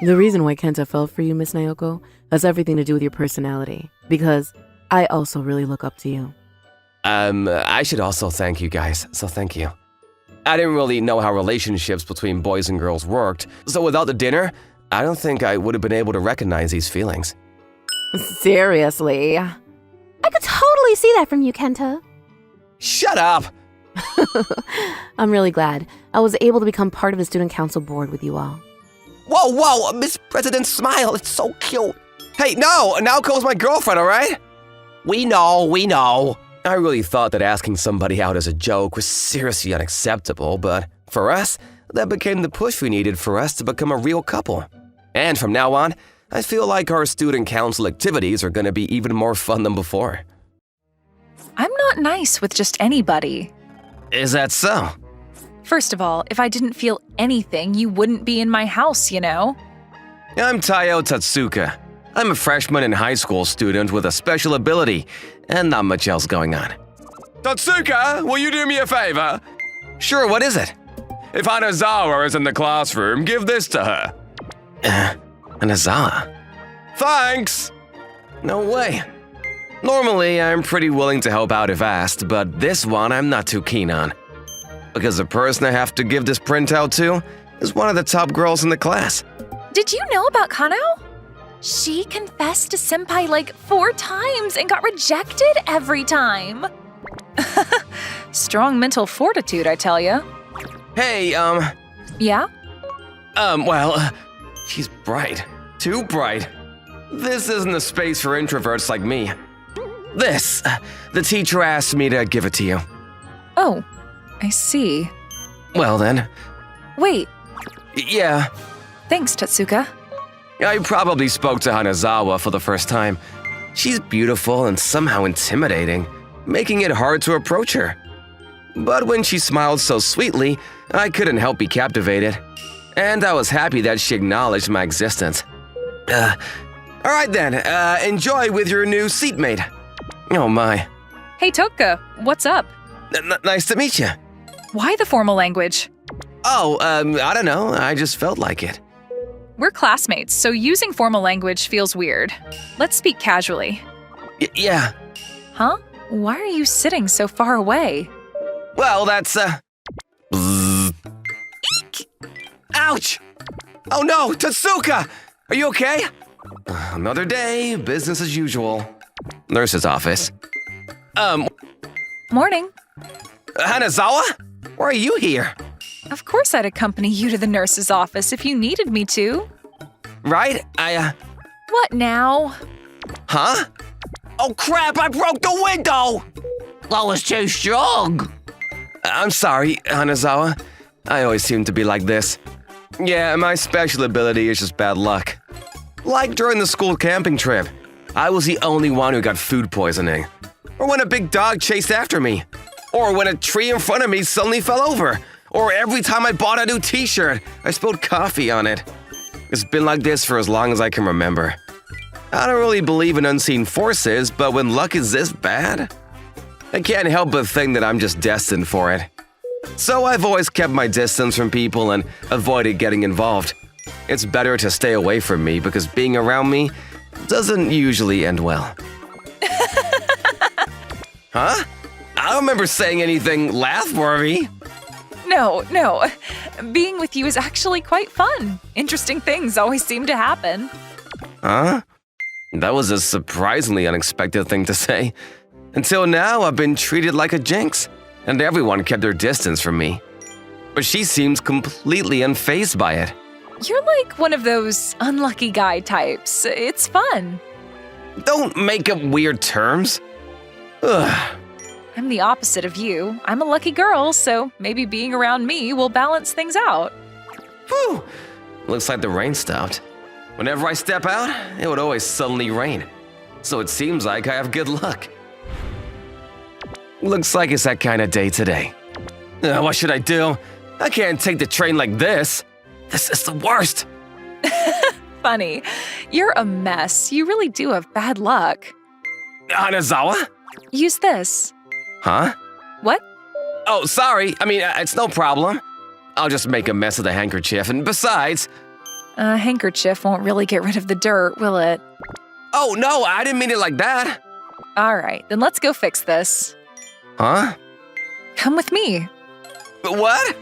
[SPEAKER 3] The reason why Kenta fell for you, Miss Naoko, has everything to do with your personality. Because I also really look up to you.
[SPEAKER 1] I should also thank you guys, so thank you. I didn't really know how relationships between boys and girls worked, so without the dinner, I don't think I would have been able to recognize these feelings.
[SPEAKER 3] Seriously?
[SPEAKER 2] I could totally see that from you, Kenta.
[SPEAKER 1] Shut up!
[SPEAKER 2] I'm really glad I was able to become part of the student council board with you all.
[SPEAKER 1] Whoa, Miss President's smile, it's so cute. Hey, no, Naoko's my girlfriend, alright? We know. I really thought that asking somebody out as a joke was seriously unacceptable, but for us, that became the push we needed for us to become a real couple. And from now on, I feel like our student council activities are going to be even more fun than before.
[SPEAKER 4] I'm not nice with just anybody.
[SPEAKER 1] Is that so?
[SPEAKER 4] First of all, if I didn't feel anything, you wouldn't be in my house, you know?
[SPEAKER 1] I'm Taiyo Tatsuka. I'm a freshman and high school student with a special ability, and not much else going on. Tatsuka, will you do me a favor? Sure, what is it? If Anazawa is in the classroom, give this to her. Anazawa? Thanks! No way. Normally, I'm pretty willing to help out if asked, but this one I'm not too keen on. Because the person I have to give this printout to is one of the top girls in the class.
[SPEAKER 4] Did you know about Kanao? She confessed to Senpai like 4 times and got rejected every time. Strong mental fortitude, I tell ya.
[SPEAKER 1] Hey,
[SPEAKER 4] Yeah?
[SPEAKER 1] She's bright. Too bright. This isn't a space for introverts like me. The teacher asked me to give it to you.
[SPEAKER 4] Oh, I see.
[SPEAKER 1] Well then.
[SPEAKER 4] Wait,
[SPEAKER 1] Yeah,
[SPEAKER 4] thanks, Tatsuka.
[SPEAKER 1] I probably spoke to Hanazawa for the first time. She's beautiful and somehow intimidating, making it hard to approach her. But when she smiled so sweetly, I couldn't help be captivated. And I was happy that she acknowledged my existence. Alright then, enjoy with your new seatmate. Oh my.
[SPEAKER 4] Hey, Toka, what's up?
[SPEAKER 1] Nice to meet you.
[SPEAKER 4] Why the formal language?
[SPEAKER 1] Oh, I don't know, I just felt like it.
[SPEAKER 4] We're classmates, so using formal language feels weird. Let's speak casually.
[SPEAKER 1] Yeah.
[SPEAKER 4] Huh? Why are you sitting so far away?
[SPEAKER 1] Well, that's, Eek! Ouch! Oh no, Tatsuka! Are you okay? Another day, business as usual. Nurse's office.
[SPEAKER 4] Morning.
[SPEAKER 1] Hanazawa? Why are you here?
[SPEAKER 4] Of course I'd accompany you to the nurse's office if you needed me to.
[SPEAKER 1] Right?
[SPEAKER 4] What now?
[SPEAKER 1] Huh? Oh crap, I broke the window!
[SPEAKER 5] That was too strong.
[SPEAKER 1] I'm sorry, Hanazawa. I always seem to be like this. Yeah, my special ability is just bad luck. Like during the school camping trip, I was the only one who got food poisoning. Or when a big dog chased after me. Or when a tree in front of me suddenly fell over. Or every time I bought a new t-shirt, I spilled coffee on it. It's been like this for as long as I can remember. I don't really believe in unseen forces, but when luck is this bad, I can't help but think that I'm just destined for it. So I've always kept my distance from people and avoided getting involved. It's better to stay away from me because being around me doesn't usually end well. Huh? I don't remember saying anything laugh-worthy.
[SPEAKER 4] No. Being with you is actually quite fun. Interesting things always seem to happen.
[SPEAKER 1] Huh? That was a surprisingly unexpected thing to say. Until now, I've been treated like a jinx, and everyone kept their distance from me. But she seems completely unfazed by it.
[SPEAKER 4] You're like one of those unlucky guy types. It's fun.
[SPEAKER 1] Don't make up weird terms. Ugh.
[SPEAKER 4] I'm the opposite of you. I'm a lucky girl, so maybe being around me will balance things out.
[SPEAKER 1] Whew. Looks like the rain stopped. Whenever I step out, it would always suddenly rain. So it seems like I have good luck. Looks like it's that kind of day today. What should I do? I can't take the train like this. This is the worst.
[SPEAKER 4] Funny. You're a mess. You really do have bad luck.
[SPEAKER 1] Hanazawa?
[SPEAKER 4] Use this.
[SPEAKER 1] Huh?
[SPEAKER 4] What?
[SPEAKER 1] Oh, sorry. I mean, it's no problem. I'll just make a mess of the handkerchief, and besides…
[SPEAKER 4] A handkerchief won't really get rid of the dirt, will it?
[SPEAKER 1] Oh, no, I didn't mean it like that.
[SPEAKER 4] All right, then let's go fix this.
[SPEAKER 1] Huh?
[SPEAKER 4] Come with me.
[SPEAKER 1] What?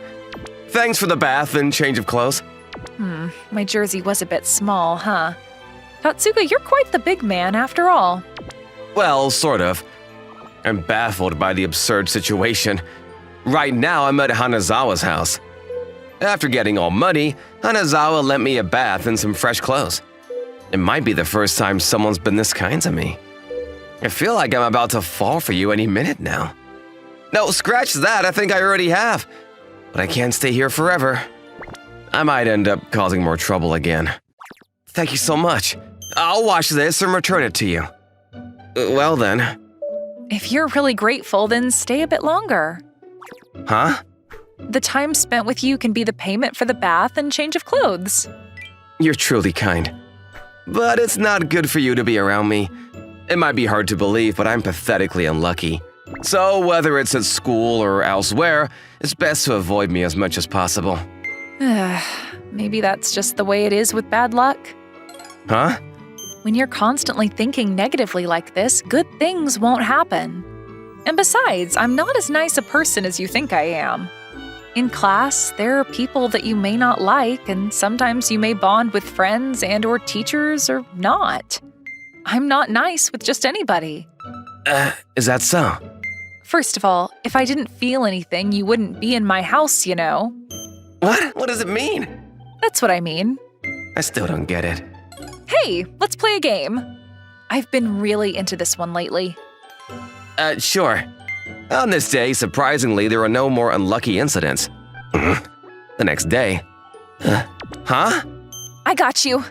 [SPEAKER 1] Thanks for the bath and change of clothes.
[SPEAKER 4] My jersey was a bit small, huh? Tatsuka, you're quite the big man after all.
[SPEAKER 1] Well, sort of. I'm baffled by the absurd situation. Right now, I'm at Hanazawa's house. After getting all muddy, Hanazawa lent me a bath and some fresh clothes. It might be the first time someone's been this kind to me. I feel like I'm about to fall for you any minute now. No, scratch that, I think I already have. But I can't stay here forever. I might end up causing more trouble again. Thank you so much. I'll wash this and return it to you. Well then.
[SPEAKER 4] If you're really grateful, then stay a bit longer.
[SPEAKER 1] Huh?
[SPEAKER 4] The time spent with you can be the payment for the bath and change of clothes.
[SPEAKER 1] You're truly kind. But it's not good for you to be around me. It might be hard to believe, but I'm pathetically unlucky. So whether it's at school or elsewhere, it's best to avoid me as much as possible.
[SPEAKER 4] Maybe that's just the way it is with bad luck.
[SPEAKER 1] Huh?
[SPEAKER 4] When you're constantly thinking negatively like this, good things won't happen. And besides, I'm not as nice a person as you think I am. In class, there are people that you may not like, and sometimes you may bond with friends and/or teachers or not. I'm not nice with just anybody.
[SPEAKER 1] Is that so?
[SPEAKER 4] First of all, if I didn't feel anything, you wouldn't be in my house, you know.
[SPEAKER 1] What? What does it mean?
[SPEAKER 4] That's what I mean.
[SPEAKER 1] I still don't get it.
[SPEAKER 4] Hey, let's play a game. I've been really into this one lately.
[SPEAKER 1] Sure. On this day, surprisingly, there are no more unlucky incidents. The next day. Huh?
[SPEAKER 4] I got you.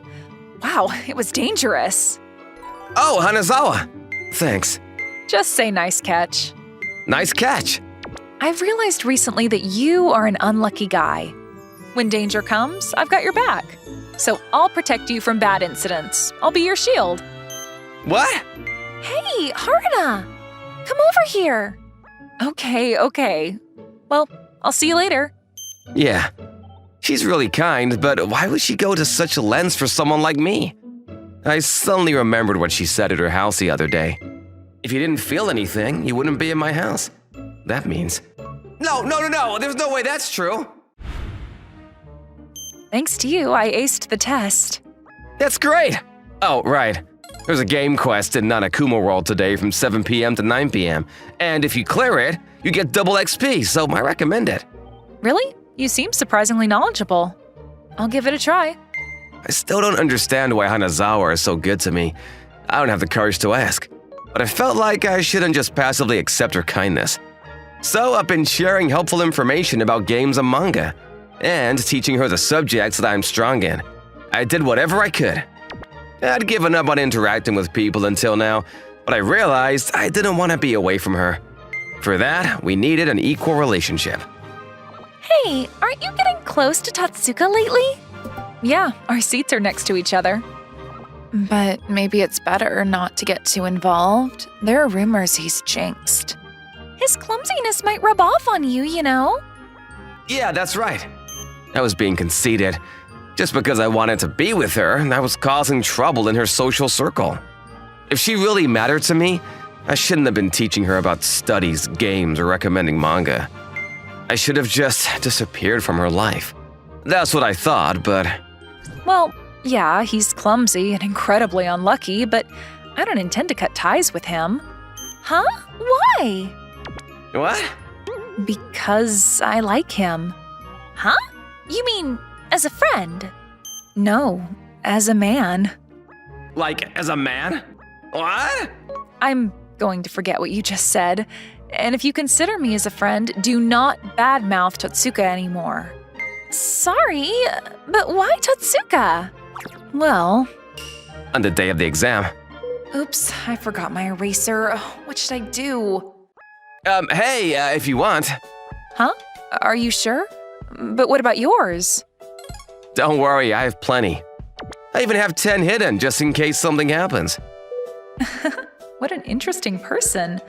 [SPEAKER 4] Wow, it was dangerous.
[SPEAKER 1] Oh, Hanazawa. Thanks.
[SPEAKER 4] Just say nice catch.
[SPEAKER 1] Nice catch.
[SPEAKER 4] I've realized recently that you are an unlucky guy. When danger comes, I've got your back. So I'll protect you from bad incidents. I'll be your shield.
[SPEAKER 1] What?
[SPEAKER 4] Hey, Haruna! Come over here. Okay. Well, I'll see you later.
[SPEAKER 1] Yeah. She's really kind, but why would she go to such a lengths for someone like me? I suddenly remembered what she said at her house the other day. If you didn't feel anything, you wouldn't be in my house. That means… No, there's no way that's true.
[SPEAKER 4] Thanks to you, I aced the test.
[SPEAKER 1] That's great! Oh, right. There's a game quest in NanaKuma World today from 7 p.m. to 9 p.m. And if you clear it, you get double XP, so I recommend it.
[SPEAKER 4] Really? You seem surprisingly knowledgeable. I'll give it a try.
[SPEAKER 1] I still don't understand why Hanazawa is so good to me. I don't have the courage to ask. But I felt like I shouldn't just passively accept her kindness. So I've been sharing helpful information about games and manga, and teaching her the subjects that I'm strong in. I did whatever I could. I'd given up on interacting with people until now, but I realized I didn't want to be away from her. For that, we needed an equal relationship.
[SPEAKER 4] Hey, aren't you getting close to Tatsuka lately? Yeah, our seats are next to each other. But maybe it's better not to get too involved. There are rumors he's jinxed. His clumsiness might rub off on you, you know?
[SPEAKER 1] Yeah, that's right. I was being conceited. Just because I wanted to be with her, I was causing trouble in her social circle. If she really mattered to me, I shouldn't have been teaching her about studies, games, or recommending manga. I should have just disappeared from her life. That's what I thought, but…
[SPEAKER 4] Well, yeah, he's clumsy and incredibly unlucky, but I don't intend to cut ties with him. Huh? Why?
[SPEAKER 1] What?
[SPEAKER 4] Because I like him. Huh? You mean as a friend? No, as a man.
[SPEAKER 1] Like, as a man? What?
[SPEAKER 4] I'm going to forget what you just said. And if you consider me as a friend, do not badmouth Tatsuka anymore. Sorry, but why Tatsuka? Well…
[SPEAKER 1] On the day of the exam.
[SPEAKER 4] Oops, I forgot my eraser. What should I do?
[SPEAKER 1] Hey, if you want.
[SPEAKER 4] Huh? Are you sure? But what about yours?
[SPEAKER 1] Don't worry, I have plenty. I even have 10 hidden just in case something happens.
[SPEAKER 4] What an interesting person.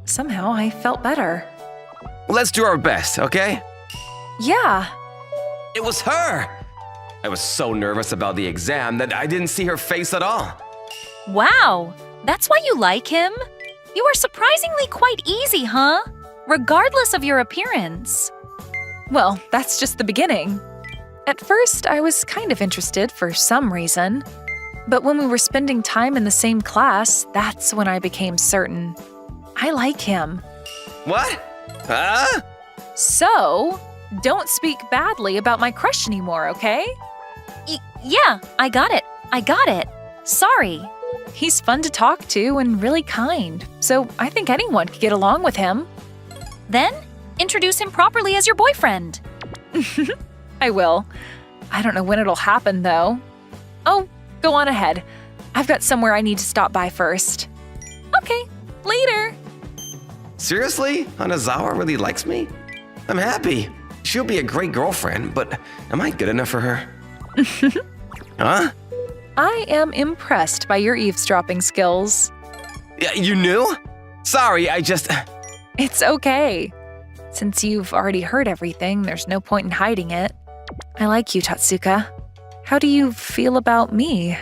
[SPEAKER 4] Somehow I felt better.
[SPEAKER 1] Let's do our best, okay?
[SPEAKER 4] Yeah.
[SPEAKER 1] It was her! I was so nervous about the exam that I didn't see her face at all.
[SPEAKER 6] Wow, that's why you like him? You are surprisingly quite easy, huh? Regardless of your appearance.
[SPEAKER 4] Well, that's just the beginning. At first, I was kind of interested for some reason. But when we were spending time in the same class, that's when I became certain. I like him.
[SPEAKER 1] What? Huh?
[SPEAKER 4] So, don't speak badly about my crush anymore, okay?
[SPEAKER 6] Yeah, I got it. Sorry.
[SPEAKER 4] He's fun to talk to and really kind, so I think anyone could get along with him.
[SPEAKER 6] Then, introduce him properly as your boyfriend.
[SPEAKER 4] I will. I don't know when it'll happen, though. Oh, go on ahead. I've got somewhere I need to stop by first. Okay, later.
[SPEAKER 1] Seriously? Hanazawa really likes me? I'm happy. She'll be a great girlfriend, but am I good enough for her? Huh?
[SPEAKER 4] I am impressed by your eavesdropping skills.
[SPEAKER 1] Yeah, you knew? Sorry, I just…
[SPEAKER 4] It's okay. Since you've already heard everything, there's no point in hiding it. I like you, Tatsuka. How do you feel about me?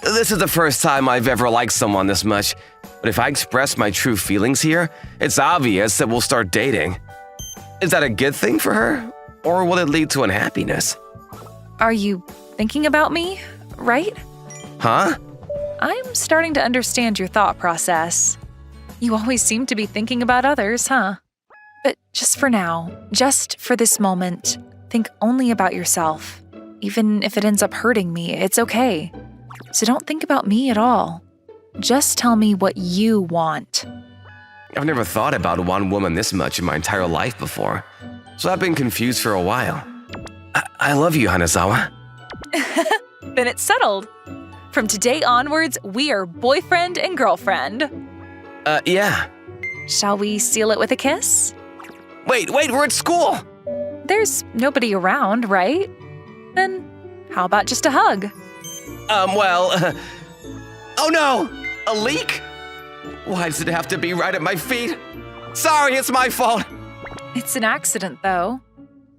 [SPEAKER 1] This is the first time I've ever liked someone this much. But if I express my true feelings here, it's obvious that we'll start dating. Is that a good thing for her? Or will it lead to unhappiness?
[SPEAKER 4] Are you thinking about me, right?
[SPEAKER 1] Huh?
[SPEAKER 4] I'm starting to understand your thought process. You always seem to be thinking about others, huh? But just for now, just for this moment, think only about yourself. Even if it ends up hurting me, it's okay. So don't think about me at all. Just tell me what you want.
[SPEAKER 1] I've never thought about one woman this much in my entire life before, so I've been confused for a while. I love you, Hanazawa.
[SPEAKER 4] Then it's settled. From today onwards, we are boyfriend and girlfriend.
[SPEAKER 1] Yeah.
[SPEAKER 4] Shall we seal it with a kiss?
[SPEAKER 1] Wait, we're at school!
[SPEAKER 4] There's nobody around, right? Then how about just a hug?
[SPEAKER 1] Oh no! A leak? Why does it have to be right at my feet? Sorry, it's my fault.
[SPEAKER 4] It's an accident, though.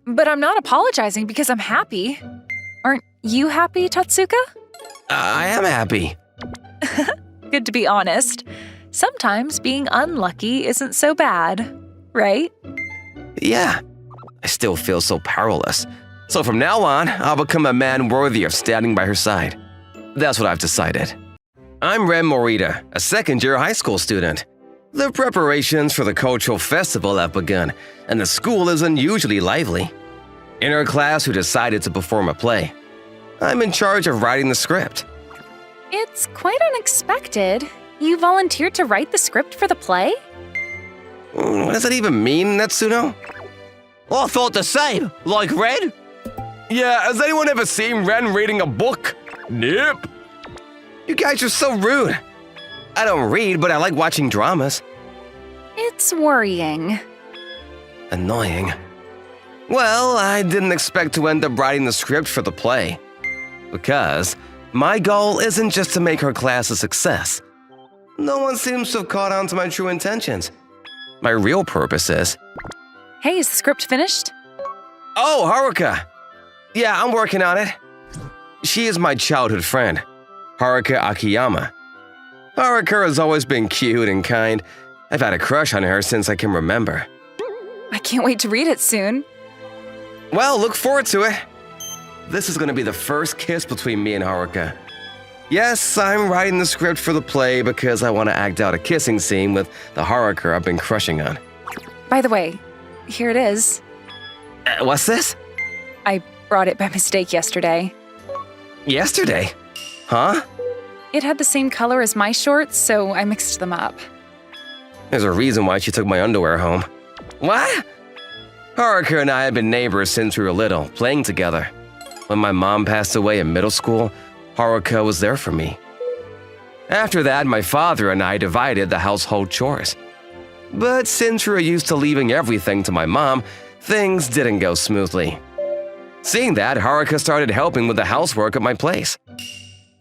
[SPEAKER 4] But I'm not apologizing because I'm happy. Aren't you happy, Tatsuka?
[SPEAKER 1] I am happy.
[SPEAKER 4] Good to be honest. Sometimes being unlucky isn't so bad, right?
[SPEAKER 1] Yeah. I still feel so powerless. So from now on, I'll become a man worthy of standing by her side. That's what I've decided. I'm Ren Morita, a second-year high school student. The preparations for the cultural festival have begun, and the school is unusually lively. In our class, we decided to perform a play. I'm in charge of writing the script.
[SPEAKER 6] It's quite unexpected. You volunteered to write the script for the play?
[SPEAKER 1] What does that even mean, Natsuno?
[SPEAKER 5] I thought the same. Like Ren?
[SPEAKER 1] Yeah, has anyone ever seen Ren reading a book? Nope. You guys are so rude. I don't read, but I like watching dramas.
[SPEAKER 6] It's worrying.
[SPEAKER 1] Annoying. Well, I didn't expect to end up writing the script for the play. Because my goal isn't just to make her class a success. No one seems to have caught on to my true intentions. My real purpose is…
[SPEAKER 4] Hey, is the script finished?
[SPEAKER 1] Oh, Haruka! Yeah, I'm working on it. She is my childhood friend, Haruka Akiyama. Haruka has always been cute and kind. I've had a crush on her since I can remember.
[SPEAKER 4] I can't wait to read it soon.
[SPEAKER 1] Well, look forward to it. This is going to be the first kiss between me and Haruka. Yes, I'm writing the script for the play because I want to act out a kissing scene with the Haruka I've been crushing on.
[SPEAKER 4] By the way, here it is.
[SPEAKER 1] What's this?
[SPEAKER 4] I brought it by mistake yesterday.
[SPEAKER 1] Yesterday? Huh?
[SPEAKER 4] It had the same color as my shorts, so I mixed them up.
[SPEAKER 1] There's a reason why she took my underwear home. What? Haruka and I have been neighbors since we were little, playing together. When my mom passed away in middle school, Haruka was there for me. After that, my father and I divided the household chores. But since we were used to leaving everything to my mom, things didn't go smoothly. Seeing that, Haruka started helping with the housework at my place.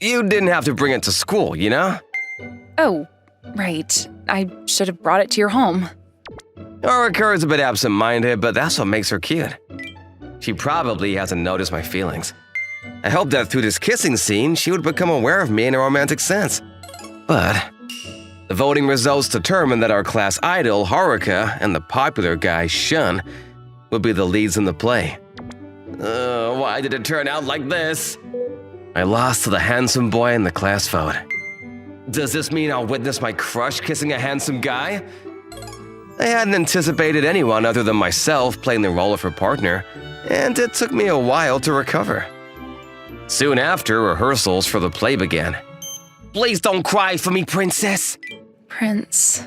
[SPEAKER 1] You didn't have to bring it to school, you know?
[SPEAKER 4] Oh, right. I should have brought it to your home.
[SPEAKER 1] Haruka is a bit absent-minded, but that's what makes her cute. She probably hasn't noticed my feelings. I hope that through this kissing scene, she would become aware of me in a romantic sense. But the voting results determined that our class idol, Haruka, and the popular guy, Shun, would be the leads in the play. Why did it turn out like this? I lost to the handsome boy in the class vote. Does this mean I'll witness my crush kissing a handsome guy? I hadn't anticipated anyone other than myself playing the role of her partner, and it took me a while to recover. Soon after, rehearsals for the play began. Please don't cry for me, princess.
[SPEAKER 4] Prince.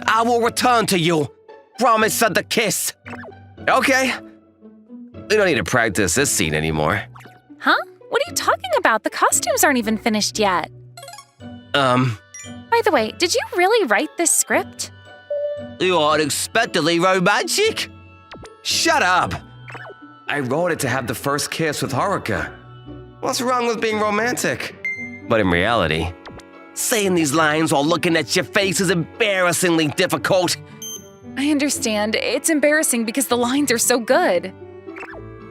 [SPEAKER 1] I will return to you. Promise of the kiss. Okay. We don't need to practice this scene anymore.
[SPEAKER 6] Huh? What are you talking about? The costumes aren't even finished yet. By the way, did you really write this script?
[SPEAKER 5] You are unexpectedly romantic.
[SPEAKER 1] Shut up. I wrote it to have the first kiss with Haruka. What's wrong with being romantic? But in reality,
[SPEAKER 5] Saying these lines while looking at your face is embarrassingly difficult.
[SPEAKER 4] I understand. It's embarrassing because the lines are so good.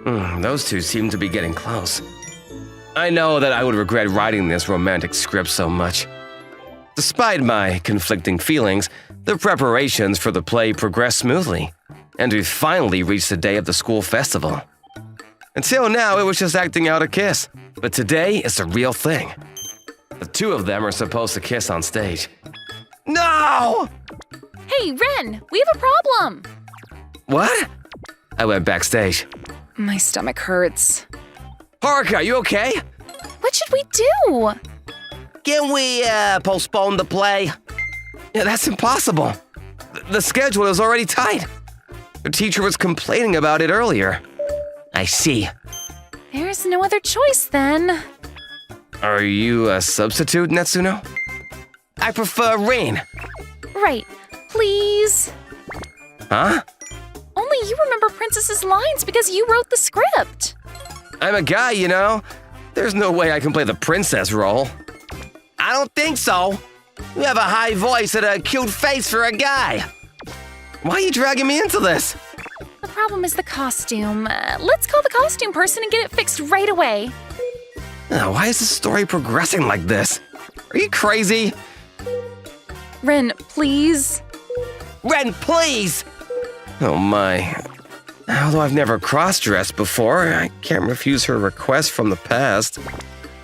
[SPEAKER 1] those two seem to be getting close. I know that I would regret writing this romantic script so much. Despite my conflicting feelings, the preparations for the play progressed smoothly, and we finally reached the day of the school festival. Until now, it was just acting out a kiss, but today is the real thing. The two of them are supposed to kiss on stage. No!
[SPEAKER 6] Hey, Ren, we have a problem.
[SPEAKER 1] What? I went backstage.
[SPEAKER 4] My stomach hurts.
[SPEAKER 1] Haruka, you okay?
[SPEAKER 6] What should we do?
[SPEAKER 5] Can we, postpone the play?
[SPEAKER 1] Yeah, that's impossible. The schedule is already tight. The teacher was complaining about it earlier.
[SPEAKER 5] I see.
[SPEAKER 6] There's no other choice then.
[SPEAKER 1] Are you a substitute, Netsuno?
[SPEAKER 5] I prefer Rain.
[SPEAKER 6] Right, please.
[SPEAKER 1] Huh?
[SPEAKER 6] Only you remember Princess's lines because you wrote the script.
[SPEAKER 1] I'm a guy, you know. There's no way I can play the princess role.
[SPEAKER 5] I don't think so. You have a high voice and a cute face for a guy.
[SPEAKER 1] Why are you dragging me into this?
[SPEAKER 6] The problem is the costume. Let's call the costume person and get it fixed right away.
[SPEAKER 1] Why is the story progressing like this? Are you crazy?
[SPEAKER 4] Ren, please.
[SPEAKER 5] Ren, please!
[SPEAKER 1] Oh my. Although I've never cross-dressed before, I can't refuse her request from the past.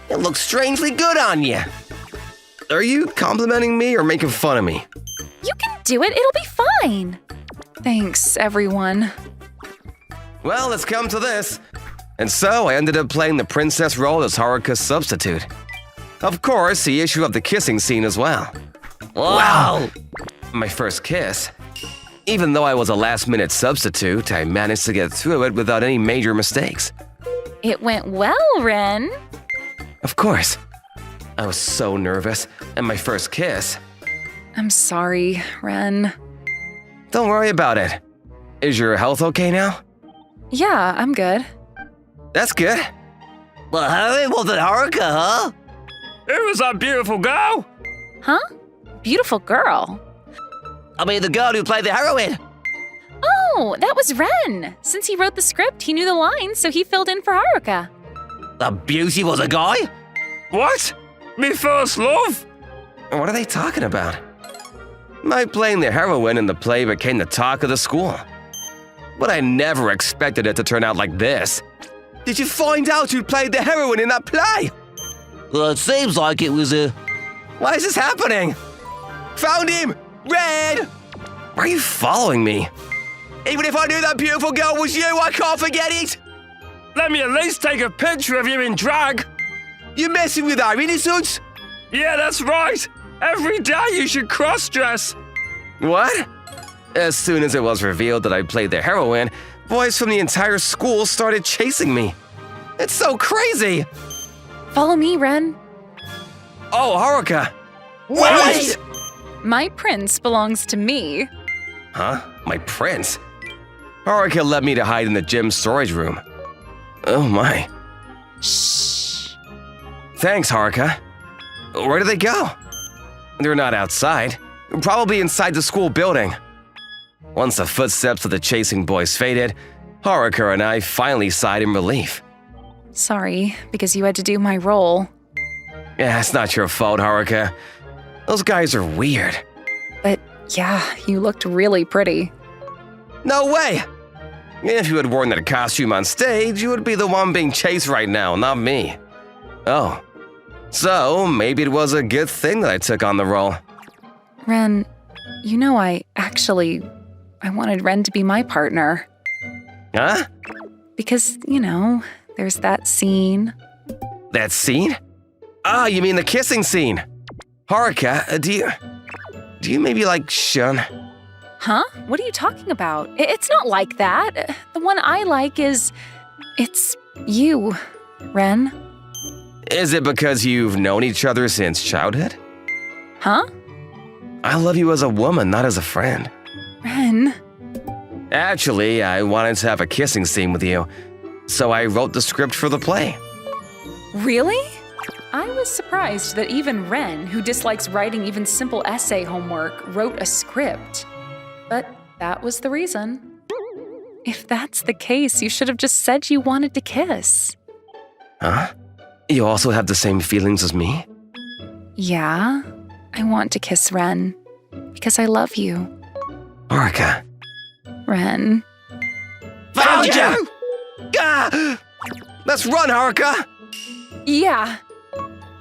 [SPEAKER 5] It looks strangely good on you.
[SPEAKER 1] Are you complimenting me or making fun of me?
[SPEAKER 6] You can do it. It'll be fine.
[SPEAKER 4] Thanks, everyone.
[SPEAKER 1] Well, let's come to this. And so I ended up playing the princess role as Haruka's substitute. Of course, the issue of the kissing scene as well.
[SPEAKER 5] Wow!
[SPEAKER 1] My first kiss. Even though I was a last-minute substitute, I managed to get through it without any major mistakes.
[SPEAKER 6] It went well, Ren.
[SPEAKER 1] Of course. I was so nervous, and my first kiss.
[SPEAKER 4] I'm sorry, Ren.
[SPEAKER 1] Don't worry about it. Is your health okay now?
[SPEAKER 4] Yeah, I'm good.
[SPEAKER 1] That's good.
[SPEAKER 5] Well, how was it Haruka, huh?
[SPEAKER 7] Who was that beautiful girl?
[SPEAKER 6] Huh? Beautiful girl.
[SPEAKER 5] I mean, the girl who played the heroine.
[SPEAKER 6] Oh, that was Ren. Since he wrote the script, he knew the lines, so he filled in for Haruka.
[SPEAKER 5] The beauty was a guy?
[SPEAKER 7] What? Me first love?
[SPEAKER 1] What are they talking about? My playing the heroine in the play became the talk of the school. But I never expected it to turn out like this. Did you find out who played the heroine in that play?
[SPEAKER 5] Well, it seems like it was a...
[SPEAKER 1] Why is this happening? Found him! Red! Why are you following me? Even if I knew that beautiful girl was you, I can't forget it!
[SPEAKER 7] Let me at least take a picture of you in drag.
[SPEAKER 1] You're messing with our innocence?
[SPEAKER 7] Yeah, that's right. Every day you should cross-dress.
[SPEAKER 1] What? As soon as it was revealed that I played the heroine, boys from the entire school started chasing me. It's so crazy!
[SPEAKER 4] Follow me, Ren.
[SPEAKER 1] Oh, Haruka!
[SPEAKER 5] Wait!
[SPEAKER 4] My prince belongs to me.
[SPEAKER 1] Huh? My prince? Haruka led me to hide in the gym storage room. Oh my.
[SPEAKER 6] Shh.
[SPEAKER 1] Thanks, Haruka. Where did they go? They're not outside. Probably inside the school building. Once the footsteps of the chasing boys faded, Haruka and I finally sighed in relief.
[SPEAKER 4] Sorry, because you had to do my role.
[SPEAKER 1] Yeah, it's not your fault, Haruka. Those guys are weird.
[SPEAKER 4] But yeah, you looked really pretty.
[SPEAKER 1] No way! If you had worn that costume on stage, you would be the one being chased right now, not me. Oh. So, maybe it was a good thing that I took on the role.
[SPEAKER 4] Ren, you know I wanted Ren to be my partner.
[SPEAKER 1] Huh?
[SPEAKER 4] Because, you know, there's that scene.
[SPEAKER 1] That scene? Ah, you mean the kissing scene. Haruka, do you maybe like Shun?
[SPEAKER 4] Huh? What are you talking about? It's not like that. The one I like it's you, Ren.
[SPEAKER 1] Is it because you've known each other since childhood?
[SPEAKER 4] Huh?
[SPEAKER 1] I love you as a woman, not as a friend.
[SPEAKER 4] Ren.
[SPEAKER 1] Actually, I wanted to have a kissing scene with you, so I wrote the script for the play.
[SPEAKER 4] Really? I was surprised that even Ren, who dislikes writing even simple essay homework, wrote a script. But that was the reason. If that's the case, you should have just said you wanted to kiss.
[SPEAKER 1] Huh? You also have the same feelings as me?
[SPEAKER 4] Yeah, I want to kiss Ren because I love you.
[SPEAKER 1] Haruka.
[SPEAKER 4] Ren.
[SPEAKER 5] Found you!
[SPEAKER 1] Ah! Let's run, Haruka!
[SPEAKER 4] Yeah.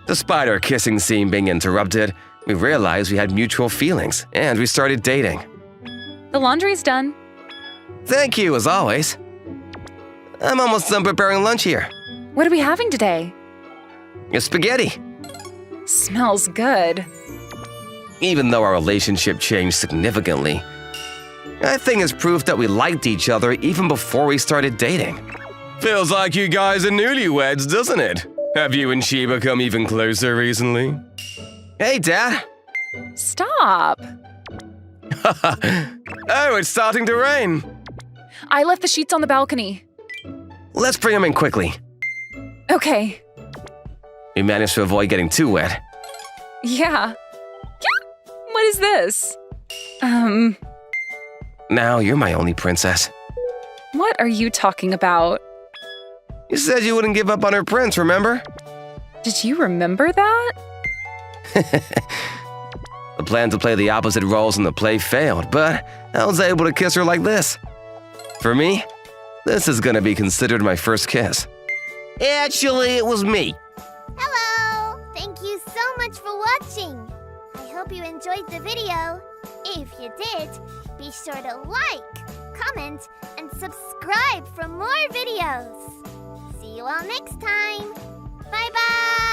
[SPEAKER 1] Despite our kissing scene being interrupted, we realized we had mutual feelings, and we started dating.
[SPEAKER 4] The laundry's done.
[SPEAKER 1] Thank you, as always. I'm almost done preparing lunch here.
[SPEAKER 4] What are we having today?
[SPEAKER 1] Your spaghetti.
[SPEAKER 4] Smells good.
[SPEAKER 1] Even though our relationship changed significantly, I think it's proof that we liked each other even before we started dating. Feels like you guys are newlyweds, doesn't it? Have you and she become even closer recently? Hey, Dad.
[SPEAKER 4] Stop.
[SPEAKER 1] Oh, it's starting to rain.
[SPEAKER 4] I left the sheets on the balcony.
[SPEAKER 1] Let's bring them in quickly.
[SPEAKER 4] Okay.
[SPEAKER 1] We managed to avoid getting too wet.
[SPEAKER 4] Yeah. What is this?
[SPEAKER 1] Now you're my only princess.
[SPEAKER 4] What are you talking about?
[SPEAKER 1] You said you wouldn't give up on her prince, remember?
[SPEAKER 4] Did you remember that?
[SPEAKER 1] The plan to play the opposite roles in the play failed, but I was able to kiss her like this. For me, this is gonna be considered my first kiss.
[SPEAKER 5] Actually, it was me.
[SPEAKER 8] Hello! Thank you so much for watching. I hope you enjoyed the video. If you did, be sure to like, comment, and subscribe for more videos. See you all next time. Bye-bye!